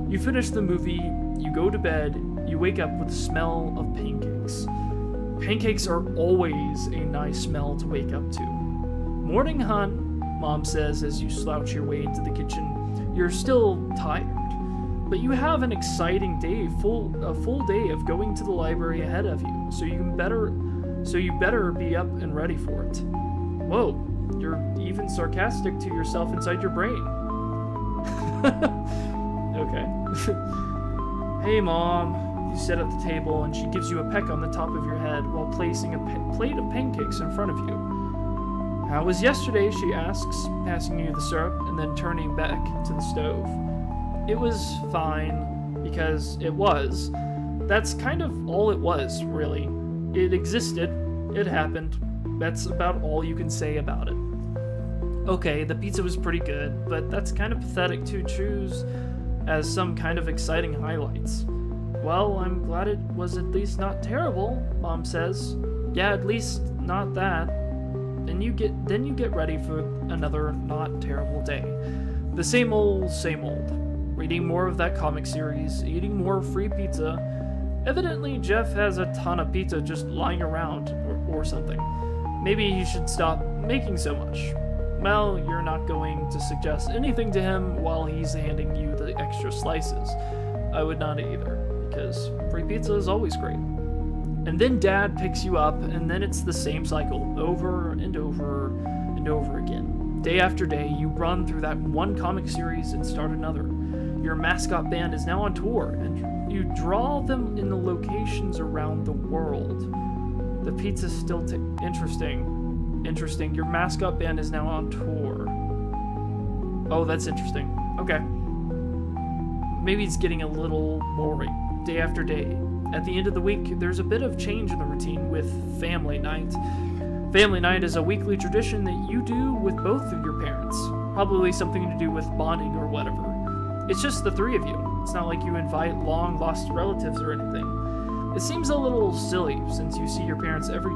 You finish the movie, you go to bed, you wake up with the smell of pancakes. Pancakes are always a nice smell to wake up to. Morning, hun, Mom says as you slouch your way into the kitchen. You're still tired, but you have an exciting day, a full day of going to the library ahead of you, so you better be up and ready for it. Whoa, you're even sarcastic to yourself inside your brain. Okay. Hey, Mom, You sit at the table, and she gives you a peck on the top of your head while placing a plate of pancakes in front of you. "How was yesterday?" she asks, passing you the syrup and then turning back to the stove. "It was fine," because it was. That's kind of all it was, really. It existed. It happened. That's about all you can say about it. Okay, the pizza was pretty good, but that's kind of pathetic to choose as some kind of exciting highlights. "Well, I'm glad it was at least not terrible," Mom says. "Yeah, at least not that." Then you get ready for another not terrible day. The same old, reading more of that comic series, eating more free pizza. Evidently, Jeff has a ton of pizza just lying around or something. Maybe he should stop making so much. Well, you're not going to suggest anything to him while he's handing you the extra slices. I would not either, because free pizza is always great. And then Dad picks you up, and then it's the same cycle, over and over and over again. Day after day, you run through that one comic series and start another. Your mascot band is now on tour, and you draw them in the locations around the world. The pizza's still interesting. Your mascot band is now on tour. Oh, that's interesting. Okay. Maybe it's getting a little boring, day after day. At the end of the week, there's a bit of change in the routine with family night. Family night is a weekly tradition that you do with both of your parents. Probably something to do with bonding or whatever. It's just the three of you. It's not like you invite long-lost relatives or anything. It seems a little silly since you see your parents every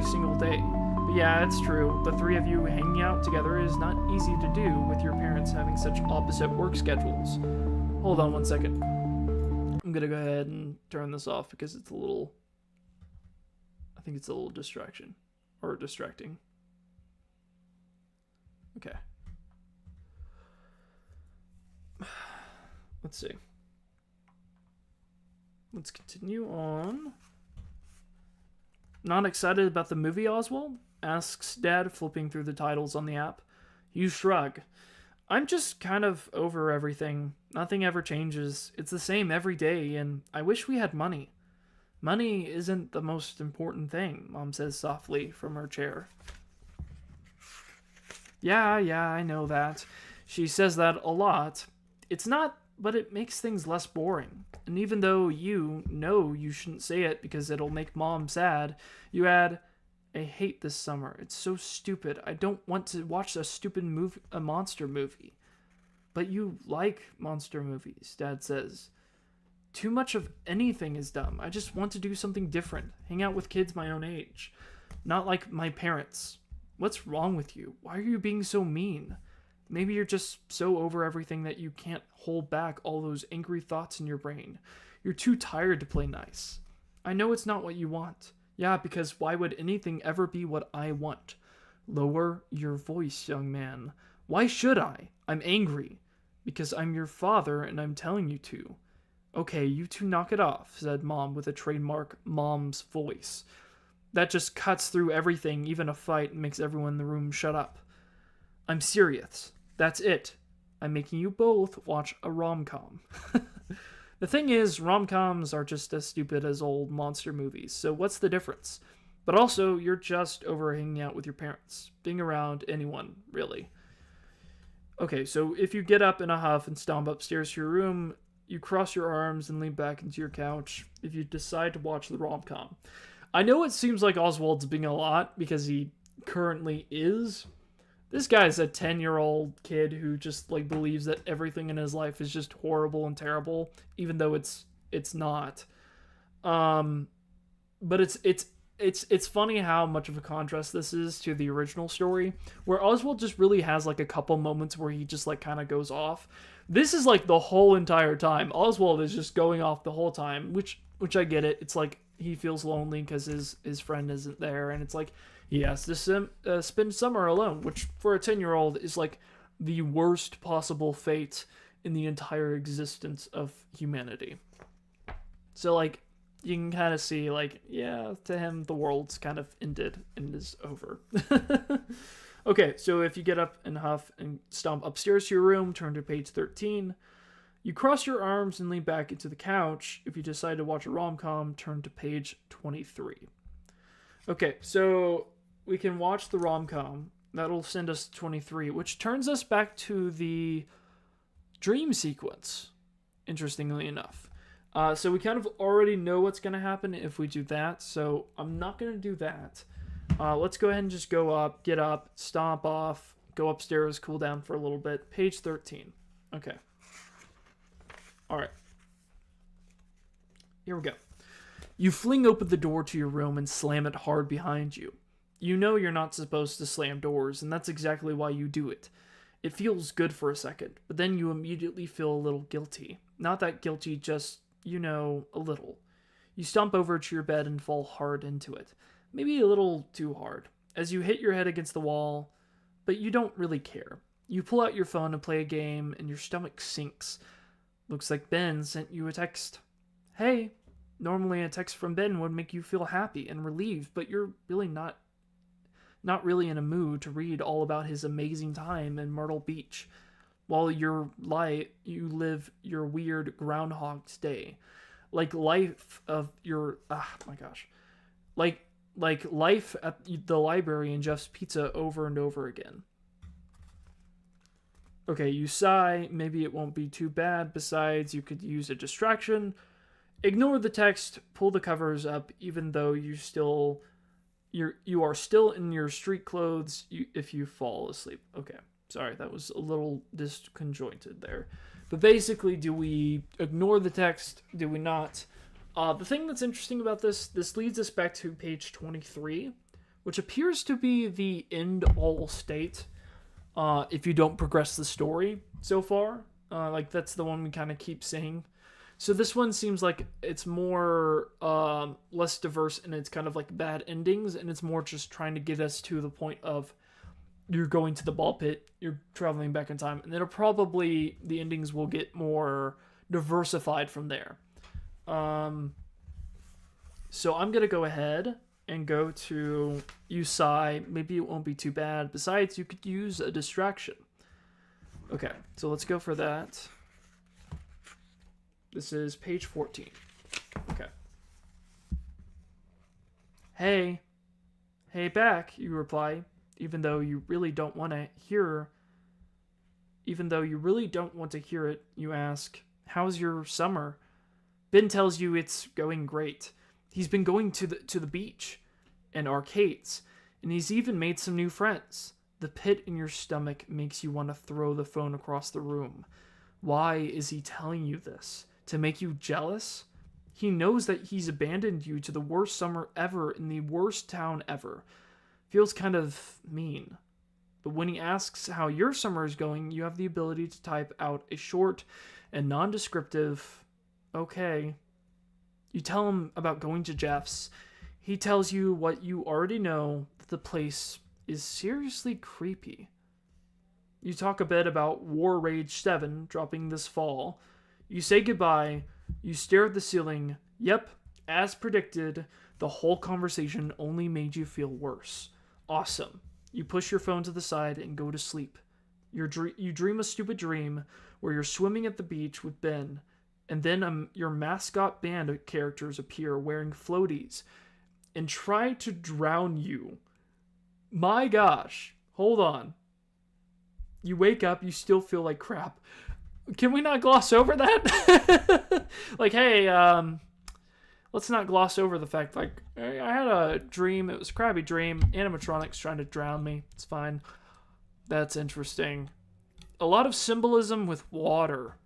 single day. But yeah, it's true. The three of you hanging out together is not easy to do with your parents having such opposite work schedules. Hold on one second. I'm gonna go ahead and turn this off because it's I think it's a little distraction. Or distracting. Okay. Let's see. Let's continue on. "Not excited about the movie, Oswald?" asks Dad, flipping through the titles on the app. You shrug. "I'm just kind of over everything. Nothing ever changes. It's the same every day, and I wish we had money." "Money isn't the most important thing," Mom says softly from her chair. Yeah, I know that. She says that a lot. It's not, but it makes things less boring. And even though you know you shouldn't say it because it'll make Mom sad, you add, "I hate this summer. It's so stupid. I don't want to watch a monster movie." "But you like monster movies," Dad says. "Too much of anything is dumb. I just want to do something different. Hang out with kids my own age. Not like my parents." "What's wrong with you? Why are you being so mean?" "Maybe you're just so over everything that you can't hold back all those angry thoughts in your brain. You're too tired to play nice." "I know it's not what you want." "Yeah, because why would anything ever be what I want?" "Lower your voice, young man." "Why should I? I'm angry." "Because I'm your father and I'm telling you to." "Okay, you two knock it off," said Mom with a trademark mom's voice. That just cuts through everything, even a fight, and makes everyone in the room shut up. "I'm serious. That's it. I'm making you both watch a rom-com." The thing is, rom-coms are just as stupid as old monster movies, so what's the difference? But also, you're just over hanging out with your parents. Being around anyone, really. Okay, so if you get up in a huff and stomp upstairs to your room, you cross your arms and lean back into your couch if you decide to watch the rom-com. I know it seems like Oswald's being a lot, because he currently is. This guy's a 10-year-old kid who just believes that everything in his life is just horrible and terrible, even though it's not. But it's funny how much of a contrast this is to the original story, where Oswald just really has a couple moments where he just kind of goes off. This is the whole entire time. Oswald is just going off the whole time, which I get it. It's he feels lonely because his friend isn't there, and it's he has to spend summer alone, which for a 10-year-old is the worst possible fate in the entire existence of humanity. So you can kind of see yeah, to him the world's kind of ended and is over. Okay, so if you get up and huff and stomp upstairs to your room, turn to page 13. You cross your arms and lean back into the couch. If you decide to watch a rom-com, turn to page 23. Okay, so we can watch the rom-com. That'll send us to 23, which turns us back to the dream sequence, interestingly enough. So we kind of already know what's going to happen if we do that, so I'm not going to do that. Let's go ahead and just go up, get up, stomp off, go upstairs, cool down for a little bit. Page 13. Okay. All right. Here we go. You fling open the door to your room and slam it hard behind you. You know you're not supposed to slam doors, and that's exactly why you do it. It feels good for a second, but then you immediately feel a little guilty. Not that guilty, just, a little. You stomp over to your bed and fall hard into it. Maybe a little too hard, as you hit your head against the wall, but you don't really care. You pull out your phone and play a game, and your stomach sinks. Looks like Ben sent you a text. Hey, normally a text from Ben would make you feel happy and relieved, but you're really not really in a mood to read all about his amazing time in Myrtle Beach, while you live your weird Groundhog's Day, like life of your like life at the library and Jeff's Pizza over and over again. Okay, you sigh. Maybe it won't be too bad. Besides, you could use a distraction. Ignore the text. Pull the covers up, even though you are still in your street clothes if you fall asleep. Okay, sorry, that was a little disconjointed there. But basically, do we ignore the text? Do we not? The thing that's interesting about this leads us back to page 23, which appears to be the end-all state if you don't progress the story so far. That's the one we kind of keep saying. So this one seems like it's more less diverse, and it's kind of like bad endings, and it's more just trying to get us to the point of you're going to the ball pit, you're traveling back in time, and then the endings will get more diversified from there. So I'm going to go ahead and go to you sigh. Maybe it won't be too bad. Besides, you could use a distraction. Okay, so let's go for that. This is page 14. Okay. Hey back, you reply, even though you really don't want to hear it. You ask, how's your summer? Ben tells you it's going great. He's been going to the beach and arcades, and he's even made some new friends. The pit in your stomach makes you want to throw the phone across the room. Why is he telling you this? To make you jealous? He knows that he's abandoned you to the worst summer ever in the worst town ever. Feels kind of mean. But when he asks how your summer is going, you have the ability to type out a short and non-descriptive, okay. You tell him about going to Jeff's. He tells you what you already know, that the place is seriously creepy. You talk a bit about War Rage 7 dropping this fall. You say goodbye. You stare at the ceiling. Yep, as predicted, the whole conversation only made you feel worse. Awesome. You push your phone to the side and go to sleep. You dream a stupid dream where you're swimming at the beach with Ben, and then your mascot band characters appear wearing floaties and try to drown you. My gosh. Hold on. You wake up, you still feel like crap. Can we not gloss over that? Let's not gloss over the fact, I had a dream, it was a crappy dream, animatronics trying to drown me, it's fine. That's interesting. A lot of symbolism with water.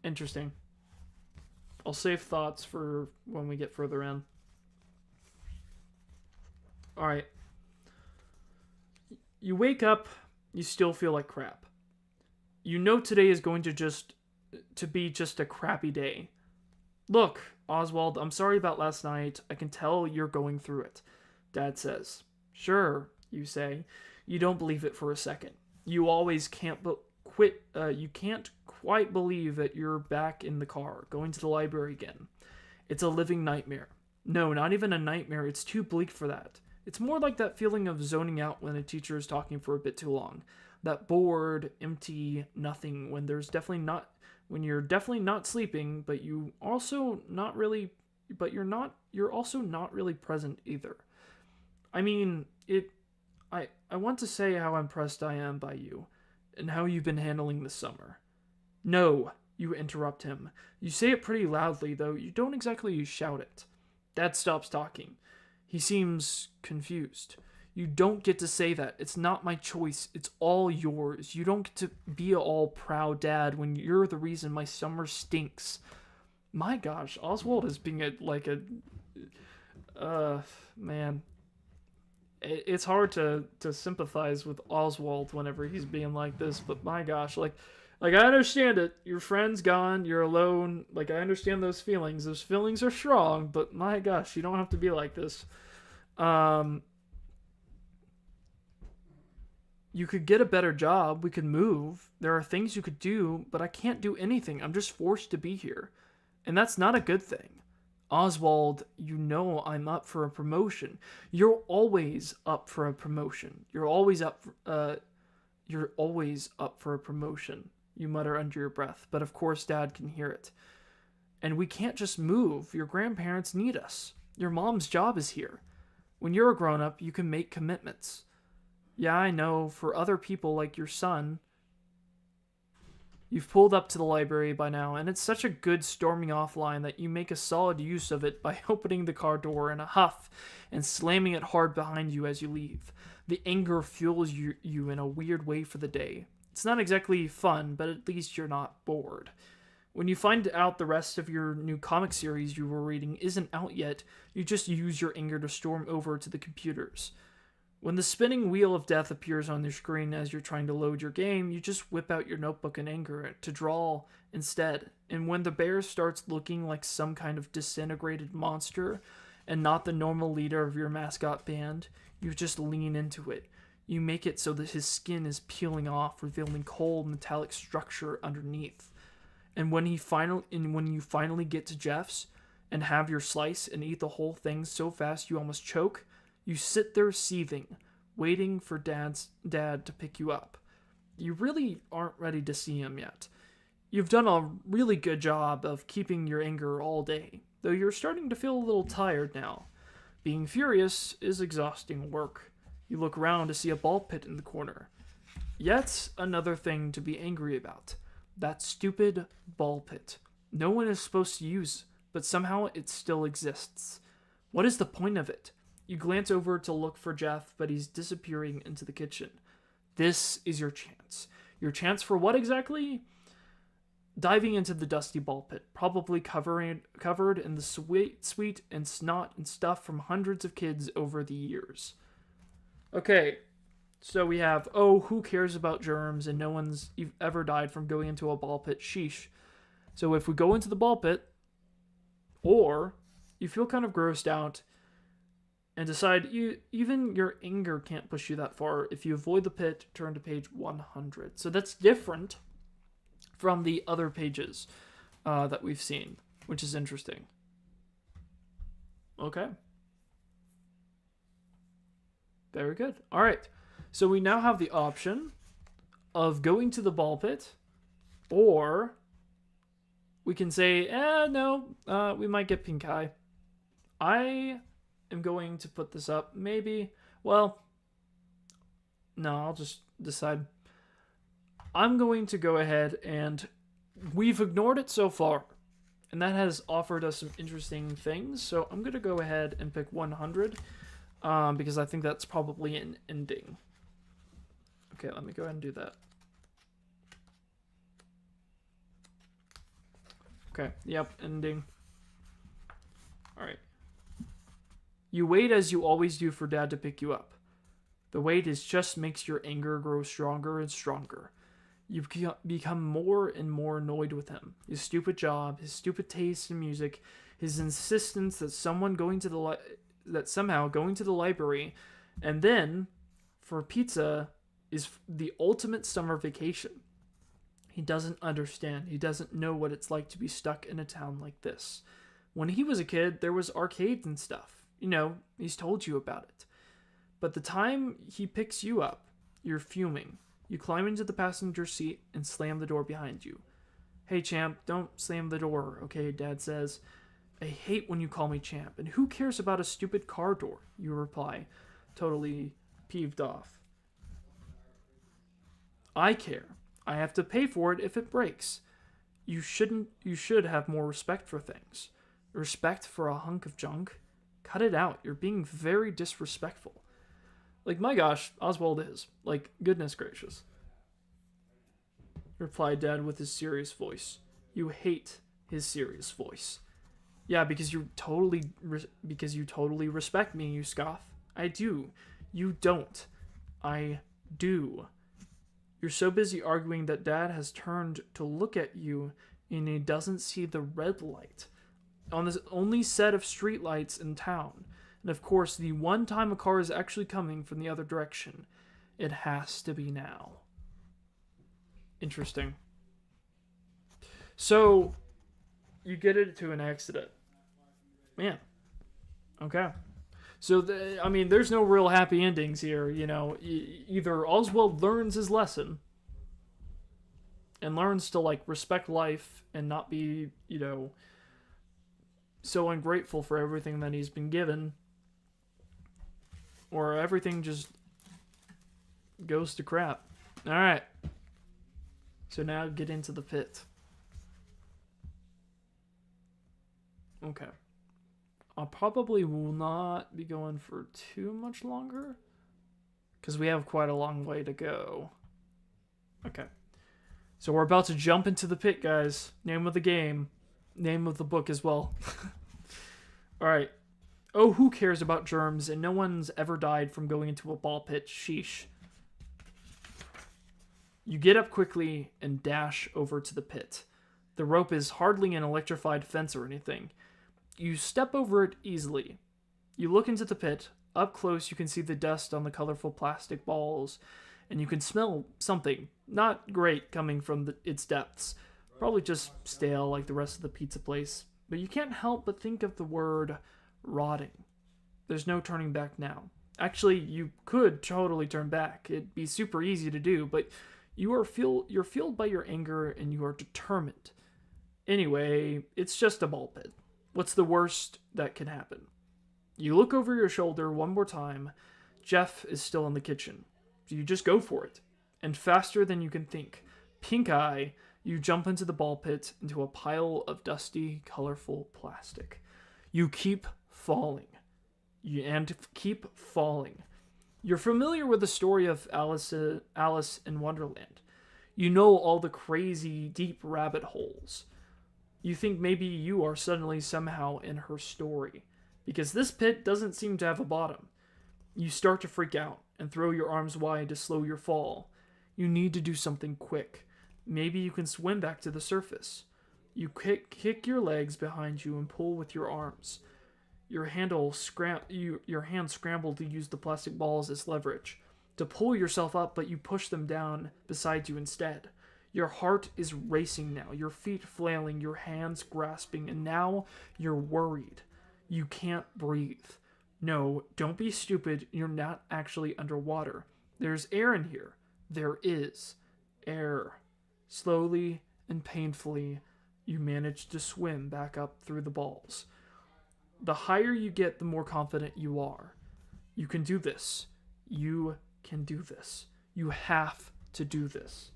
Interesting. I'll save thoughts for when we get further in. Alright. You wake up, you still feel like crap. You know today is going to be just a crappy day. Look, Oswald, I'm sorry about last night. I can tell you're going through it. Dad says. Sure, you say. You don't believe it for a second. You always can't you can't quite believe that you're back in the car, going to the library again. It's a living nightmare. No, not even a nightmare. It's too bleak for that. It's more like that feeling of zoning out when a teacher is talking for a bit too long. that bored, empty nothing when there's definitely not when you're definitely not sleeping, but you also not really but you're also not really present either. I mean, I want to say how impressed I am by you and how you've been handling the summer. No, you interrupt him. You say it pretty loudly, though you don't exactly shout it. Dad stops talking. He seems confused. You don't get to say that. It's not my choice. It's all yours. You don't get to be all proud dad when you're the reason my summer stinks. My gosh, Oswald is being man. It's hard to sympathize with Oswald whenever he's being like this, but my gosh, like I understand it. Your friend's gone, you're alone. Like I understand those feelings. Those feelings are strong, but my gosh, you don't have to be like this. You could get a better job. We could move. There are things you could do, but I can't do anything. I'm just forced to be here. And that's not a good thing. Oswald, you know I'm up for a promotion. You're always up for a promotion. You're always up for a promotion, you mutter under your breath, but of course Dad can hear it. And we can't just move. Your grandparents need us. Your mom's job is here. When you're a grown-up, you can make commitments. Yeah, I know, for other people like your son. You've pulled up to the library by now, and it's such a good storming off line that you make a solid use of it by opening the car door in a huff and slamming it hard behind you as you leave. The anger fuels you in a weird way for the day. It's not exactly fun, but at least you're not bored. When you find out the rest of your new comic series you were reading isn't out yet, you just use your anger to storm over to the computers. When the spinning wheel of death appears on your screen as you're trying to load your game, you just whip out your notebook in anger to draw instead. And when the bear starts looking like some kind of disintegrated monster and not the normal leader of your mascot band, you just lean into it. You make it so that his skin is peeling off, revealing cold metallic structure underneath. And when you finally get to Jeff's and have your slice and eat the whole thing so fast you almost choke, you sit there seething, waiting for Dad to pick you up. You really aren't ready to see him yet. You've done a really good job of keeping your anger all day, though you're starting to feel a little tired now. Being furious is exhausting work. You look around to see a ball pit in the corner. Yet another thing to be angry about. That stupid ball pit. No one is supposed to use, but somehow it still exists. What is the point of it? You glance over to look for Jeff, but he's disappearing into the kitchen. This is your chance. Your chance for what exactly? Diving into the dusty ball pit, probably covered in the sweet and snot and stuff from hundreds of kids over the years. Okay, so we have, who cares about germs and no one's ever died from going into a ball pit, sheesh. So if we go into the ball pit, or you feel kind of grossed out, and decide even your anger can't push you that far. If you avoid the pit, turn to page 100. So that's different from the other pages that we've seen, which is interesting. Okay. Very good. All right. So we now have the option of going to the ball pit, or we can say, no, we might get pink eye. I am going to put this up. Maybe. Well, no, I'll just decide. I'm going to go ahead and we've ignored it so far, and that has offered us some interesting things. So I'm going to go ahead and pick 100 because I think that's probably an ending. Okay, let me go ahead and do that. Okay, yep, ending. All right. You wait as you always do for Dad to pick you up. The wait just makes your anger grow stronger and stronger. You become more and more annoyed with him. His stupid job, his stupid taste in music, his insistence that somehow going to the library, and then for pizza is the ultimate summer vacation. He doesn't understand. He doesn't know what it's like to be stuck in a town like this. When he was a kid, there was arcades and stuff. You know, he's told you about it. But the time he picks you up, you're fuming. You climb into the passenger seat and slam the door behind you. Hey, champ, don't slam the door, okay, Dad says. I hate when you call me champ, and who cares about a stupid car door? You reply, totally peeved off. I care. I have to pay for it if it breaks. You should have more respect for things. Respect for a hunk of junk? Cut it out. You're being very disrespectful. Like, my gosh, Oswald is. Like, goodness gracious. Replied Dad with his serious voice. You hate his serious voice. Yeah, because you totally respect me, you scoff. I do. You don't. I do. You're so busy arguing that Dad has turned to look at you and he doesn't see the red light on this only set of streetlights in town. And of course, the one time a car is actually coming from the other direction, it has to be now. Interesting. So, you get into an accident. Man. Okay. So, there's no real happy endings here, you know. Either Oswald learns his lesson and learns to, like, respect life and not be, you know, so ungrateful for everything that he's been given, or everything just goes to crap. Alright. So now get into the pit. Okay. I probably will not be going for too much longer, because we have quite a long way to go. Okay. So we're about to jump into the pit, guys. Name of the game. Name of the book as well. Alright. Oh, who cares about germs, and no one's ever died from going into a ball pit. Sheesh. You get up quickly and dash over to the pit. The rope is hardly an electrified fence or anything. You step over it easily. You look into the pit. Up close, you can see the dust on the colorful plastic balls, and you can smell something not great coming from its depths. Probably just stale like the rest of the pizza place. But you can't help but think of the word rotting. There's no turning back now. Actually, you could totally turn back. It'd be super easy to do, but you're fueled by your anger and you are determined. Anyway, it's just a ball pit. What's the worst that can happen? You look over your shoulder one more time. Jeff is still in the kitchen. So you just go for it. And faster than you can think. Pink eye, you jump into the ball pit, into a pile of dusty, colorful plastic. You keep falling. And keep falling. You're familiar with the story of Alice in Wonderland. You know all the crazy, deep rabbit holes. You think maybe you are suddenly somehow in her story, because this pit doesn't seem to have a bottom. You start to freak out and throw your arms wide to slow your fall. You need to do something quick. Maybe you can swim back to the surface. You kick your legs behind you and pull with your arms. Your hands scramble to use the plastic balls as leverage, to pull yourself up, but you push them down beside you instead. Your heart is racing now, your feet flailing, your hands grasping, and now you're worried. You can't breathe. No, don't be stupid, you're not actually underwater. There's air in here. There is air. Slowly and painfully, you manage to swim back up through the balls. The higher you get, the more confident you are. You can do this. You can do this. You have to do this.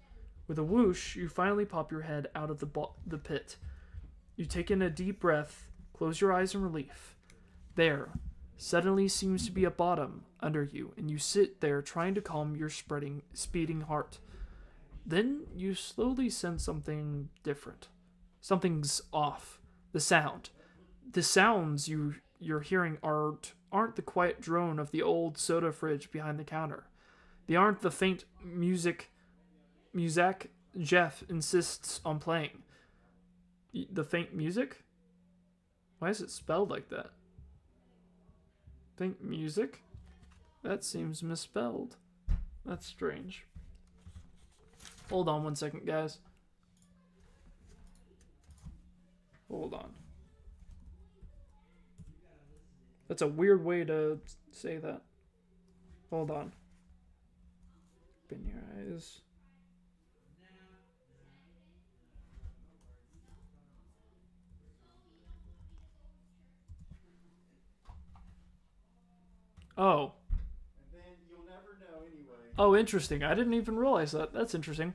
With a whoosh, you finally pop your head out of the pit. You take in a deep breath, close your eyes in relief. There, suddenly seems to be a bottom under you, and you sit there trying to calm your speeding heart. Then you slowly sense something different. Something's off. The sounds you're hearing aren't the quiet drone of the old soda fridge behind the counter. They aren't the faint music Jeff insists on playing. The faint music? Why is it spelled like that? Faint music? That seems misspelled. That's strange. Hold on 1 second, guys. Hold on. That's a weird way to say that. Hold on. Open your eyes. Oh. And then you'll never know anyway. Oh, interesting. I didn't even realize that. That's interesting.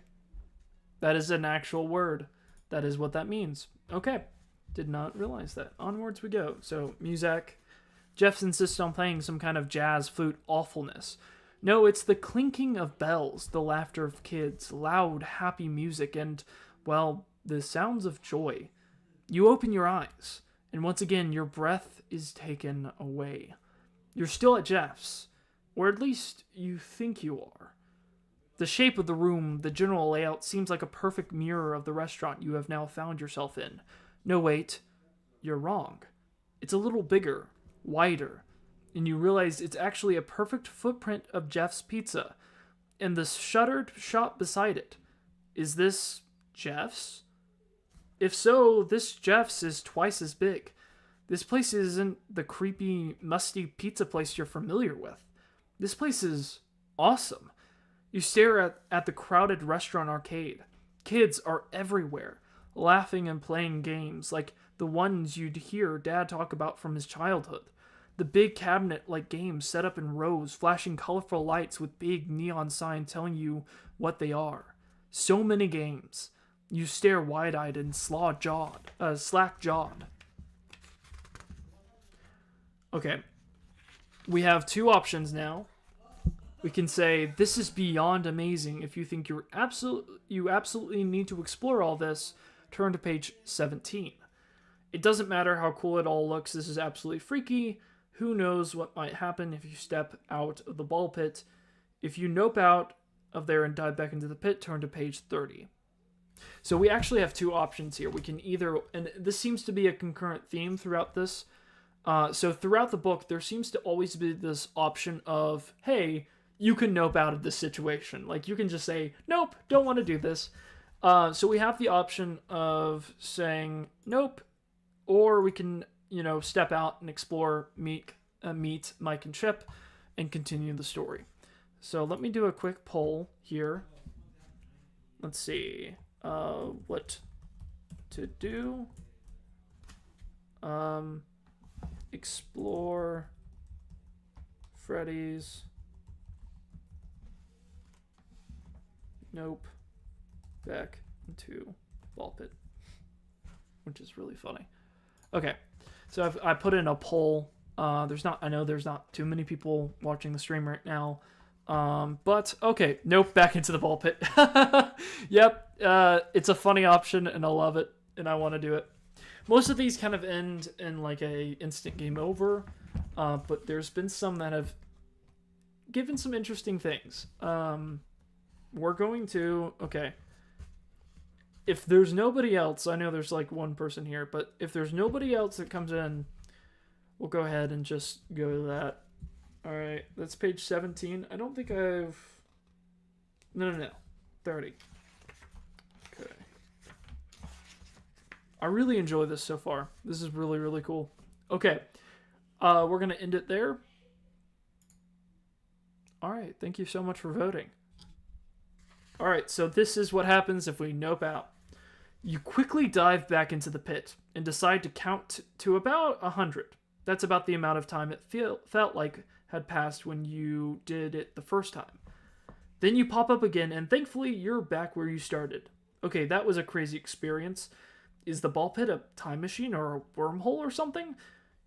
That is an actual word. That is what that means. Okay. Did not realize that. Onwards we go. So, music. Jeff insists on playing some kind of jazz flute awfulness. No, it's the clinking of bells, the laughter of kids, loud, happy music, and, well, the sounds of joy. You open your eyes, and once again your breath is taken away. You're still at Jeff's, or at least you think you are. The shape of the room, the general layout, seems like a perfect mirror of the restaurant you have now found yourself in. No, wait, you're wrong. It's a little bigger, wider, and you realize it's actually a perfect footprint of Jeff's Pizza, and the shuttered shop beside it. Is this Jeff's? If so, this Jeff's is twice as big. This place isn't the creepy, musty pizza place you're familiar with. This place is awesome. You stare at the crowded restaurant arcade. Kids are everywhere, laughing and playing games like the ones you'd hear Dad talk about from his childhood. The big cabinet-like games set up in rows, flashing colorful lights with big neon signs telling you what they are. So many games. You stare wide-eyed and slack-jawed. Okay. We have two options now. We can say, this is beyond amazing. If you think you absolutely need to explore all this, turn to page 17. It doesn't matter how cool it all looks. This is absolutely freaky. Who knows what might happen if you step out of the ball pit. If you nope out of there and dive back into the pit, turn to page 30. So we actually have two options here. We can either, and this seems to be a concurrent theme throughout this. So throughout the book, there seems to always be this option of, hey, you can nope out of this situation. Like, you can just say, nope, don't want to do this. So we have the option of saying nope, or we can, step out and explore, meet Mike and Chip, and continue the story. So let me do a quick poll here. Let's see what to do. Explore Freddy's. Nope. Back into ball pit, which is really funny. Okay, so I put in a poll. I know there's not too many people watching the stream right now. But okay, nope, back into the ball pit. Yep, it's a funny option, and I love it, and I want to do it. Most of these kind of end in like a instant game over, but there's been some that have given some interesting things. We're going to, okay. If there's nobody else, I know there's like one person here, but if there's nobody else that comes in, we'll go ahead and just go to that. Alright, that's page 17. I don't think I've... No. 30. Okay. I really enjoy this so far. This is really, really cool. Okay. We're going to end it there. Alright, thank you so much for voting. Alright, so this is what happens if we nope out. You quickly dive back into the pit and decide to count to about 100. That's about the amount of time it felt like had passed when you did it the first time. Then you pop up again, and thankfully you're back where you started. Okay, that was a crazy experience. Is the ball pit a time machine or a wormhole or something?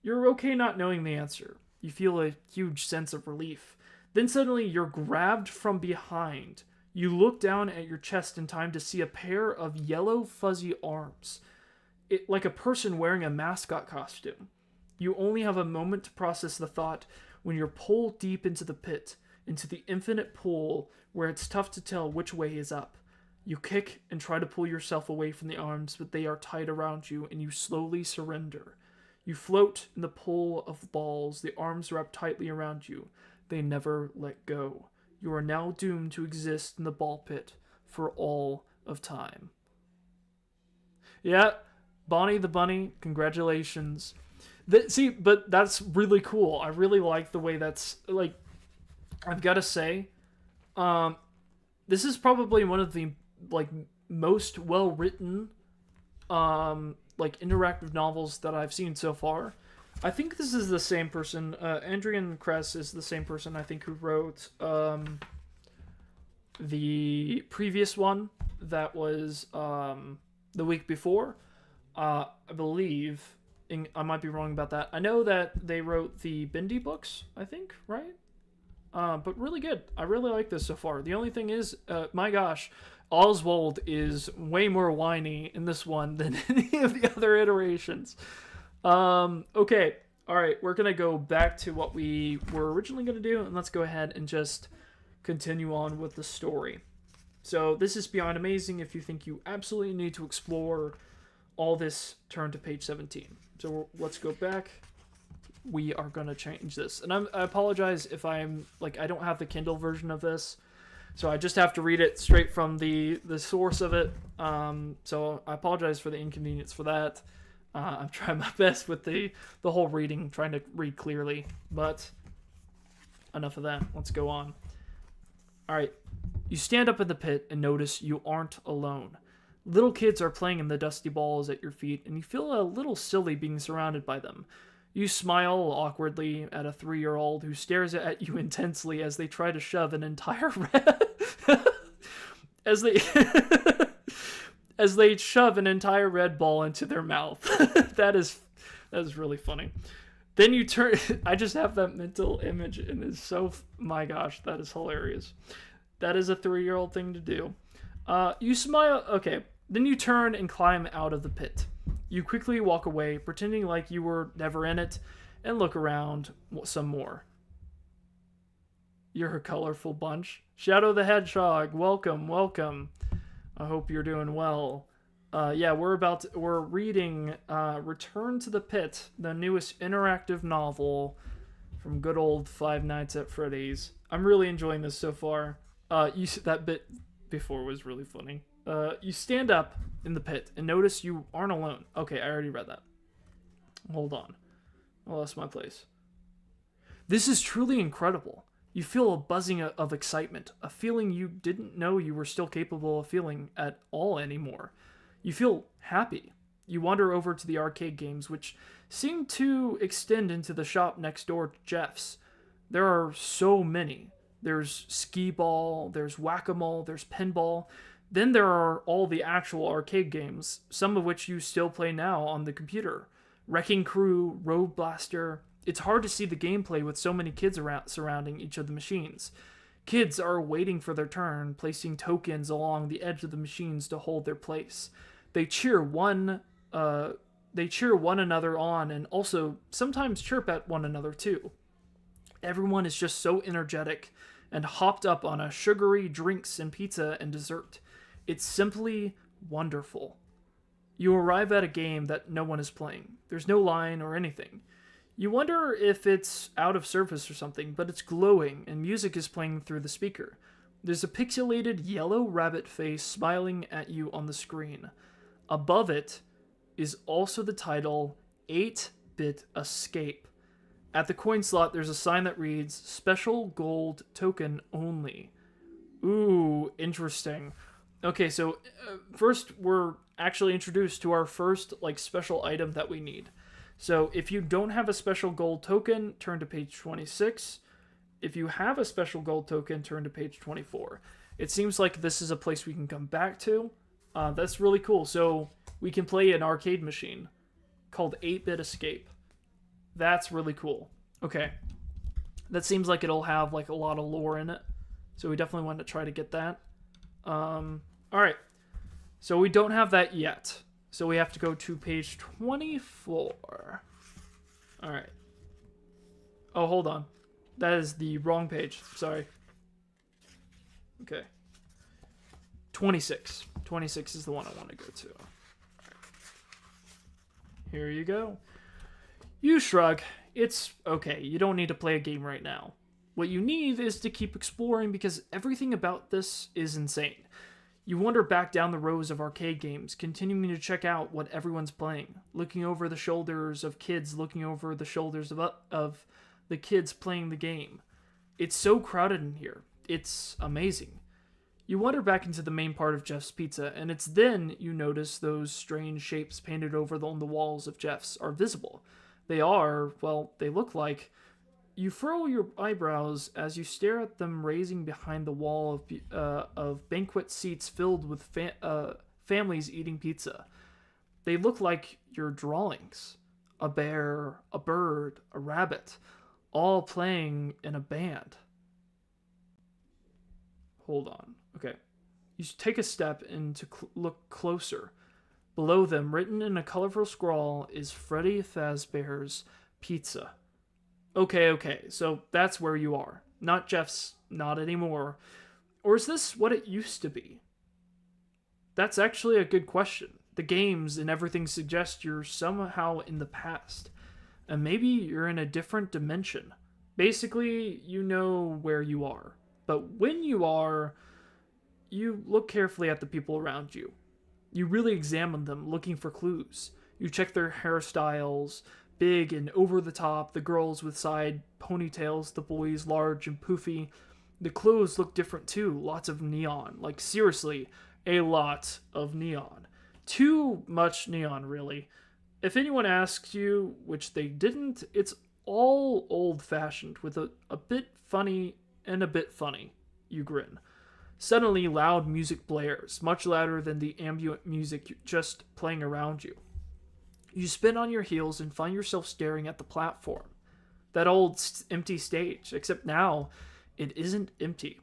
You're okay not knowing the answer. You feel a huge sense of relief. Then suddenly you're grabbed from behind. You look down at your chest in time to see a pair of yellow fuzzy arms. Like a person wearing a mascot costume. You only have a moment to process the thought when you're pulled deep into the pit, into the infinite pool where it's tough to tell which way is up. You kick and try to pull yourself away from the arms, but they are tight around you and you slowly surrender. You float in the pool of balls, the arms wrap tightly around you. They never let go. You are now doomed to exist in the ball pit for all of time. Yeah, Bonnie the Bunny, congratulations. But that's really cool. I really like the way that's, like, I've got to say, this is probably one of the, like, most well-written, like, interactive novels that I've seen so far. I think this is the same person. Andrian Kress is the same person, I think, who wrote the previous one that was the week before. I believe. I might be wrong about that. I know that they wrote the Bindi books, I think, right? But really good. I really like this so far. The only thing is, my gosh, Oswald is way more whiny in this one than any of the other iterations. Okay. All right. We're going to go back to what we were originally going to do, and let's go ahead and just continue on with the story. So this is beyond amazing. If you think you absolutely need to explore all this, turn to page 17. So let's go back. We are going to change this. And I apologize if I'm, like, I don't have the Kindle version of this. So I just have to read it straight from the source of it. So I apologize for the inconvenience for that. I'm trying my best with the whole reading, trying to read clearly. But enough of that. Let's go on. All right. You stand up in the pit and notice you aren't alone. Little kids are playing in the dusty balls at your feet, and you feel a little silly being surrounded by them. You smile awkwardly at a 3-year-old who stares at you intensely as they try to shove an entire red as they as they shove an entire red ball into their mouth. that is really funny. Then you turn. I just have that mental image, and it's so. My gosh, that is hilarious. That is a 3-year-old thing to do. You smile. Okay. Then you turn and climb out of the pit. You quickly walk away, pretending like you were never in it, and look around some more. You're a colorful bunch. Shadow the Hedgehog, welcome, welcome. I hope you're doing well. Yeah, we're reading Return to the Pit, the newest interactive novel from good old Five Nights at Freddy's. I'm really enjoying this so far. That bit before was really funny. You stand up in the pit and notice you aren't alone. Okay, I already read that. Hold on. I lost my place. This is truly incredible. You feel a buzzing of excitement, a feeling you didn't know you were still capable of feeling at all anymore. You feel happy. You wander over to the arcade games, which seem to extend into the shop next door to Jeff's. There are so many. There's skee-ball, there's whack-a-mole, there's pinball. Then there are all the actual arcade games, some of which you still play now on the computer. Wrecking Crew, Road Blaster. It's hard to see the gameplay with so many kids around surrounding each of the machines. Kids are waiting for their turn, placing tokens along the edge of the machines to hold their place. They cheer one another on, and also sometimes chirp at one another too. Everyone is just so energetic and hopped up on a sugary drinks and pizza and dessert. It's simply wonderful. You arrive at a game that no one is playing. There's no line or anything. You wonder if it's out of service or something, but it's glowing and music is playing through the speaker. There's a pixelated yellow rabbit face smiling at you on the screen. Above it is also the title 8-Bit Escape. At the coin slot, there's a sign that reads, Special Gold Token Only. Ooh, interesting. Okay, so first we're actually introduced to our first special item that we need. So if you don't have a special gold token, turn to page 26. If you have a special gold token, turn to page 24. It seems like this is a place we can come back to. That's really cool. So we can play an arcade machine called 8-Bit Escape. That's really cool. Okay. That seems like it'll have a lot of lore in it. So we definitely want to try to get that. Alright. So we don't have that yet. So we have to go to page 24. Alright. Oh, hold on. That is the wrong page. Sorry. Okay. 26. 26 is the one I want to go to. Here you go. You shrug. It's okay. You don't need to play a game right now. What you need is to keep exploring because everything about this is insane. You wander back down the rows of arcade games, continuing to check out what everyone's playing, looking over the shoulders of kids, looking over the shoulders of the kids playing the game. It's so crowded in here. It's amazing. You wander back into the main part of Jeff's Pizza, and it's then you notice those strange shapes painted over on the walls of Jeff's are visible. they are, well, they look like. You furrow your eyebrows as you stare at them raising behind the wall of banquet seats filled with families eating pizza. They look like your drawings. A bear, a bird, a rabbit, all playing in a band. Hold on. Okay. You take a step and to look closer. Below them, written in a colorful scrawl, is Freddy Fazbear's Pizza. Okay, so that's where you are. Not Jeff's, not anymore. Or is this what it used to be? That's actually a good question. The games and everything suggest you're somehow in the past. And maybe you're in a different dimension. Basically, you know where you are. But when you are, you look carefully at the people around you. You really examine them, looking for clues. You check their hairstyles, big and over the top, the girls with side ponytails, the boys large and poofy. The clothes look different too, lots of neon. Like, seriously, a lot of neon. Too much neon, really. If anyone asks you, which they didn't, it's all old-fashioned, with a bit funny and a bit funny. You grin. Suddenly, loud music blares, much louder than the ambient music just playing around you. You spin on your heels and find yourself staring at the platform. That old empty stage, except now it isn't empty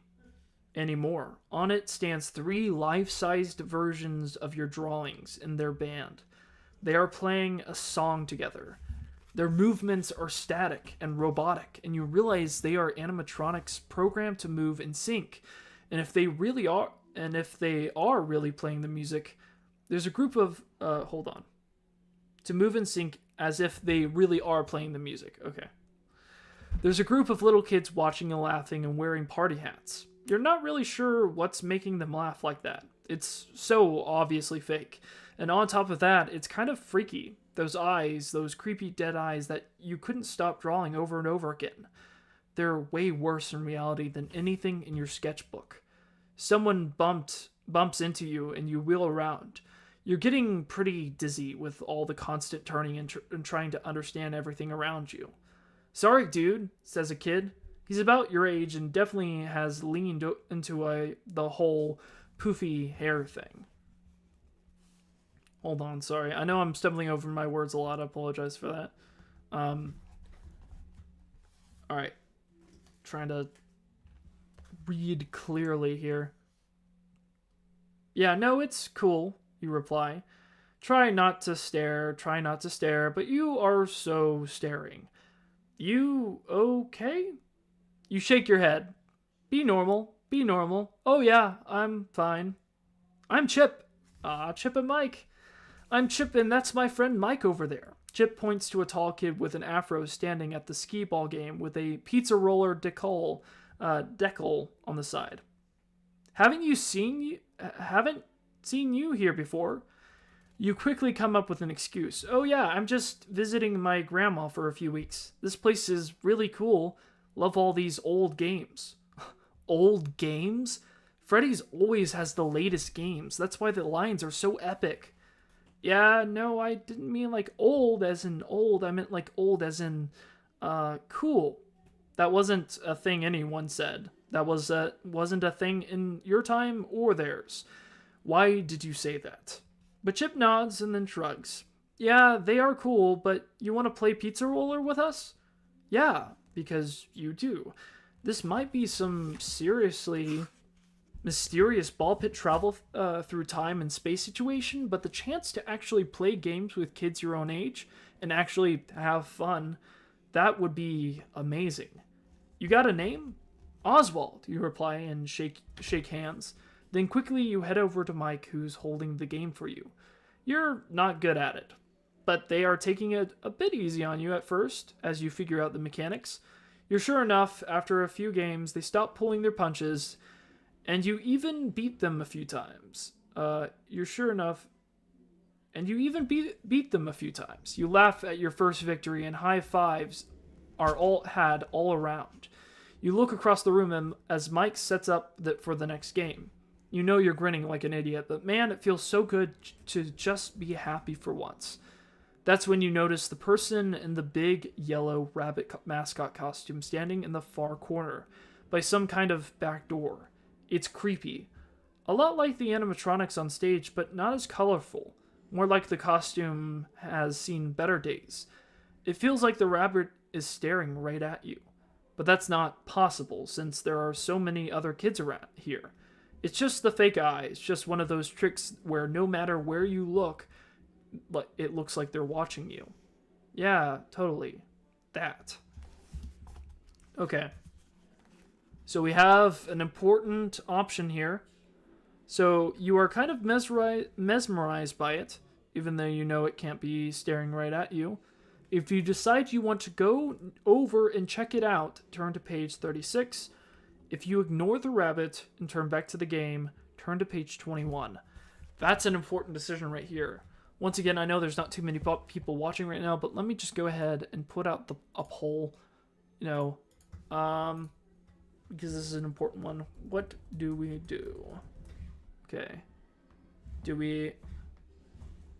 anymore. On it stands 3 life-sized versions of your drawings in their band. They are playing a song together. Their movements are static and robotic, and you realize they are animatronics programmed to move in sync. And if they are really playing the music, there's a group of to move in sync as if they really are playing the music. Okay. There's a group of little kids watching and laughing and wearing party hats. You're not really sure what's making them laugh like that. It's so obviously fake. And on top of that, it's kind of freaky. Those eyes, those creepy dead eyes that you couldn't stop drawing over and over again. They're way worse in reality than anything in your sketchbook. Someone bumps into you and you wheel around. You're getting pretty dizzy with all the constant turning and trying to understand everything around you. Sorry, dude, says a kid. He's about your age and definitely has leaned into the whole poofy hair thing. Hold on, sorry. I know I'm stumbling over my words a lot. I apologize for that. Alright. Trying to read clearly here. Yeah, no, it's cool, you reply. Try not to stare, but you are so staring. You okay? You shake your head. Be normal. Oh yeah, I'm fine. I'm Chip. Chip and Mike. I'm Chip and that's my friend Mike over there. Chip points to a tall kid with an afro standing at the skee ball game with a pizza roller decal on the side. Haven't seen you here before. You quickly come up with an excuse. Oh yeah, I'm just visiting my grandma for a few weeks. This place is really cool. Love all these old games. Old games? Freddy's always has the latest games. That's why the lines are so epic. Yeah, no, I didn't mean like old as in old. I meant like old as in cool. That wasn't a thing anyone said. That wasn't a thing in your time or theirs. Why did you say that? But Chip nods and then shrugs. Yeah, they are cool, but you want to play Pizza Roller with us? Yeah, because you do. This might be some seriously mysterious ball pit travel through time and space situation, but the chance to actually play games with kids your own age and actually have fun, that would be amazing. You got a name? Oswald, you reply and shake hands. Then quickly you head over to Mike, who's holding the game for you. You're not good at it, but they are taking it a bit easy on you at first as you figure out the mechanics. You're sure enough, after a few games, they stop pulling their punches, and you even beat them a few times. You're sure enough, and you even beat them a few times. You laugh at your first victory, and high fives are all around. You look across the room as Mike sets up for the next game. You know you're grinning like an idiot, but man, it feels so good to just be happy for once. That's when you notice the person in the big yellow rabbit mascot costume standing in the far corner by some kind of back door. It's creepy. A lot like the animatronics on stage, but not as colorful. More like the costume has seen better days. It feels like the rabbit is staring right at you. But that's not possible since there are so many other kids around here. It's just the fake eye. It's just one of those tricks where no matter where you look, it looks like they're watching you. Yeah, totally. That. Okay. So we have an important option here. So you are kind of mesmerized by it, even though you know it can't be staring right at you. If you decide you want to go over and check it out, turn to page 36. If you ignore the rabbit and turn back to the game, turn to page 21. That's an important decision right here. Once again, I know there's not too many people watching right now, but let me just go ahead and put out a poll, because this is an important one. What do we do? Okay. Do we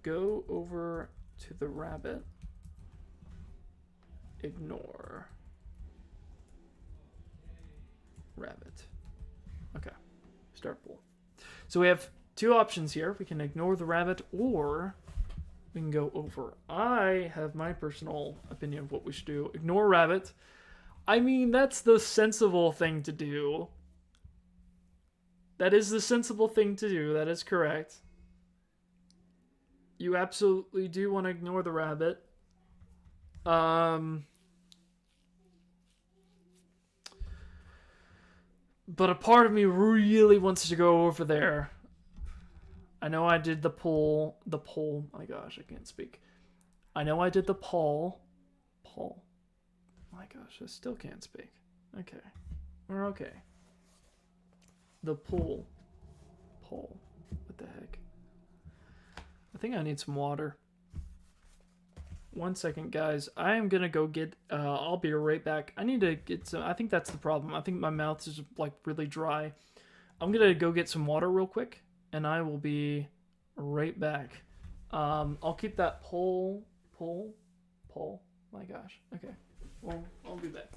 go over to the rabbit? Ignore rabbit. Okay. Start poll. So we have two options here. We can ignore the rabbit or we can go over. I have my personal opinion of what we should do. Ignore rabbit. I mean, that's the sensible thing to do. That is the sensible thing to do. That is correct. You absolutely do want to ignore the rabbit. But a part of me really wants to go over there. I know I did the poll. My gosh, I can't speak. I know I did the poll. My gosh, I still can't speak. Okay. We're okay. The poll. What the heck? I think I need some water. 1 second, guys. I am gonna go get. I'll be right back. I need to get some. I think that's the problem. I think my mouth is like really dry. I'm gonna go get some water real quick, and I will be right back. I'll keep that poll. My gosh. Okay. Well, I'll be back.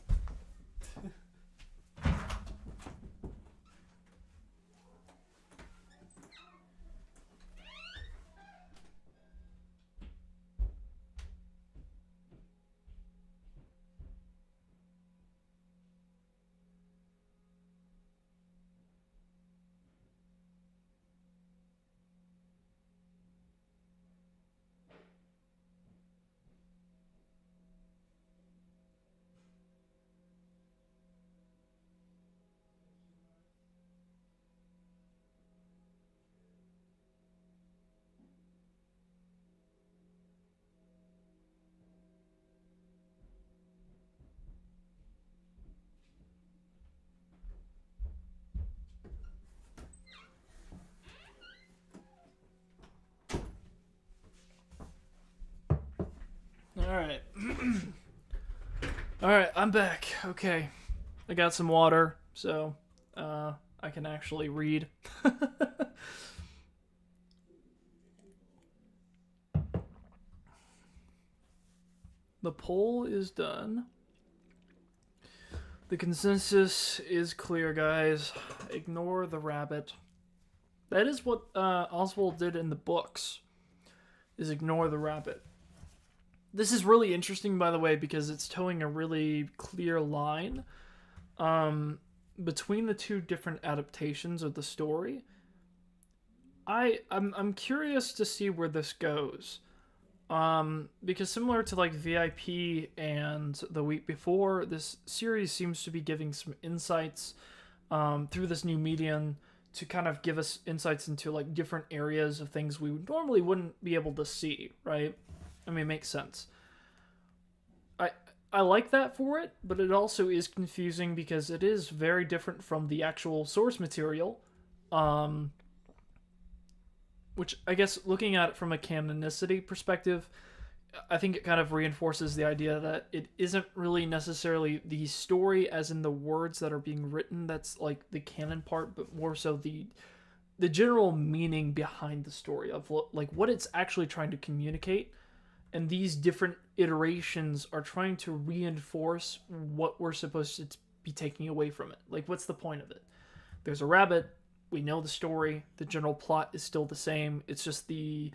Alright. Alright, I'm back. Okay. I got some water, so I can actually read. The poll is done. The consensus is clear, guys. Ignore the rabbit. That is what Oswald did in the books, is ignore the rabbit. This is really interesting, by the way, because it's towing a really clear line between the two different adaptations of the story. I'm curious to see where this goes. Because similar to like VIP and The Week Before, this series seems to be giving some insights through this new medium to kind of give us insights into like different areas of things we normally wouldn't be able to see, right? I mean, it makes sense. I like that for it, but it also is confusing because it is very different from the actual source material. Which I guess looking at it from a canonicity perspective, I think it kind of reinforces the idea that it isn't really necessarily the story as in the words that are being written that's like the canon part, but more so the general meaning behind the story of like what it's actually trying to communicate And these different iterations are trying to reinforce what we're supposed to be taking away from it. Like, what's the point of it? There's a rabbit. We know the story. The general plot is still the same. It's just the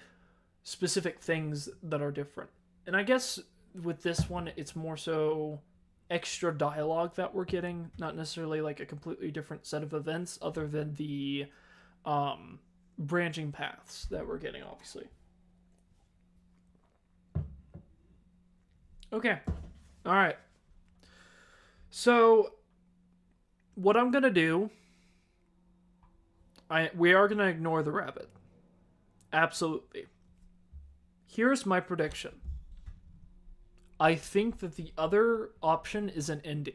specific things that are different. And I guess with this one, it's more so extra dialogue that we're getting, not necessarily like a completely different set of events other than the branching paths that we're getting, obviously. Okay. All right. So what I'm going to do, we are going to ignore the rabbit. Absolutely. Here's my prediction. I think that the other option is an ending.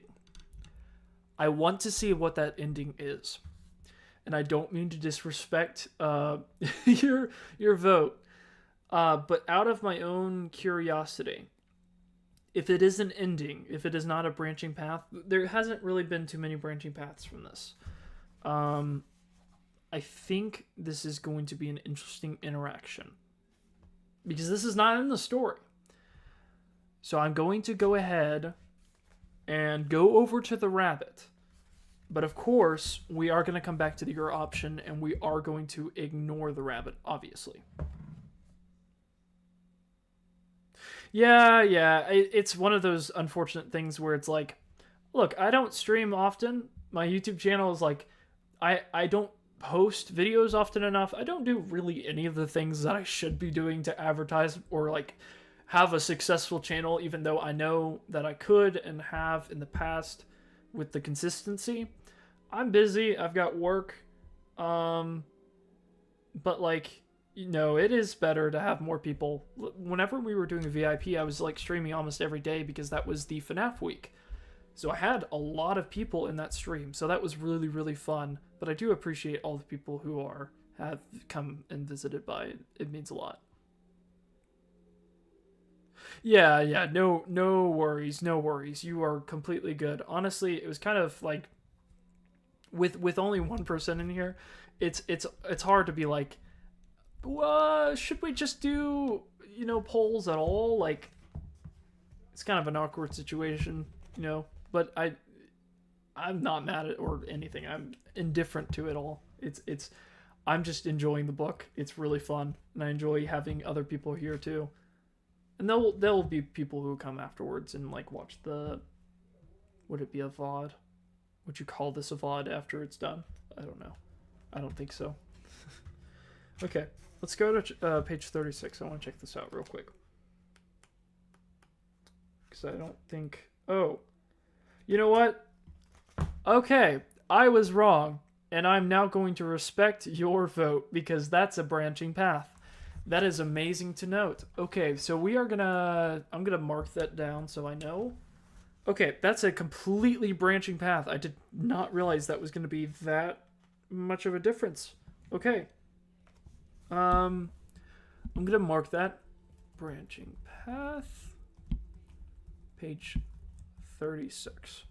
I want to see what that ending is. And I don't mean to disrespect your vote. But out of my own curiosity, if it is an ending, if it is not a branching path, there hasn't really been too many branching paths from this. I think this is going to be an interesting interaction. Because this is not in the story. So I'm going to go ahead and go over to the rabbit. But of course, we are going to come back to your option, and we are going to ignore the rabbit, obviously. Yeah, it's one of those unfortunate things where it's like, look, I don't stream often. My YouTube channel is like, I don't post videos often enough. I don't do really any of the things that I should be doing to advertise or like have a successful channel, even though I know that I could and have in the past with the consistency. I'm busy. I've got work. But like, you know, it is better to have more people. Whenever we were doing a VIP, I was like streaming almost every day because that was the FNAF week. So I had a lot of people in that stream. So that was really, really fun. But I do appreciate all the people who have come and visited by. It means a lot. Yeah, no worries. You are completely good. Honestly, it was kind of like with only one person in here, it's hard to be like, should we just do, polls at all? Like, it's kind of an awkward situation, but I'm not mad at or anything. I'm indifferent to it all. I'm just enjoying the book. It's really fun, and I enjoy having other people here too. And there'll be people who come afterwards and like watch would it be a VOD? Would you call this a VOD after it's done? I don't know. I don't think so. Okay, let's go to page 36. I want to check this out real quick. Because I don't think... Oh. You know what? Okay, I was wrong. And I'm now going to respect your vote because that's a branching path. That is amazing to note. Okay, so I'm gonna mark that down so I know. Okay, that's a completely branching path. I did not realize that was gonna be that much of a difference. Okay. I'm gonna mark that branching path. Page 36.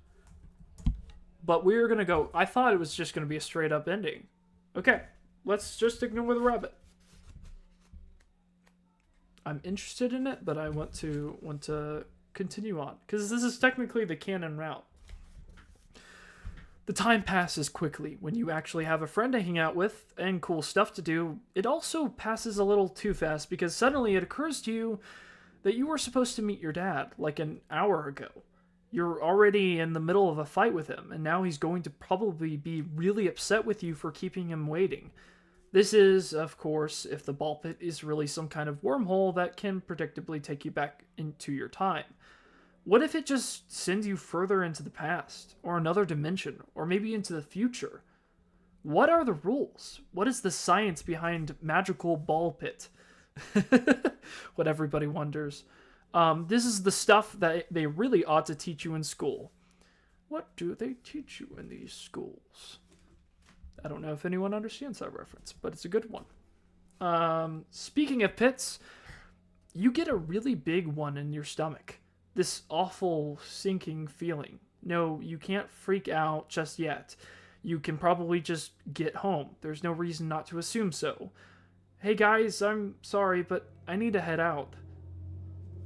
But we're gonna go. I thought it was just gonna be a straight up ending. Okay, let's just ignore the rabbit. I'm interested in it, but I want to continue on because this is technically the canon route. The time passes quickly when you actually have a friend to hang out with and cool stuff to do. It also passes a little too fast because suddenly it occurs to you that you were supposed to meet your dad like an hour ago. You're already in the middle of a fight with him, and now he's going to probably be really upset with you for keeping him waiting. This is, of course, if the ball pit is really some kind of wormhole that can predictably take you back into your time. What if it just sends you further into the past, or another dimension, or maybe into the future? What are the rules? What is the science behind magical ball pit? What everybody wonders. This is the stuff that they really ought to teach you in school. What do they teach you in these schools? I don't know if anyone understands that reference, but it's a good one. Speaking of pits, you get a really big one in your stomach. This awful sinking feeling. No, you can't freak out just yet. You can probably just get home. There's no reason not to assume so. Hey guys, I'm sorry, but I need to head out.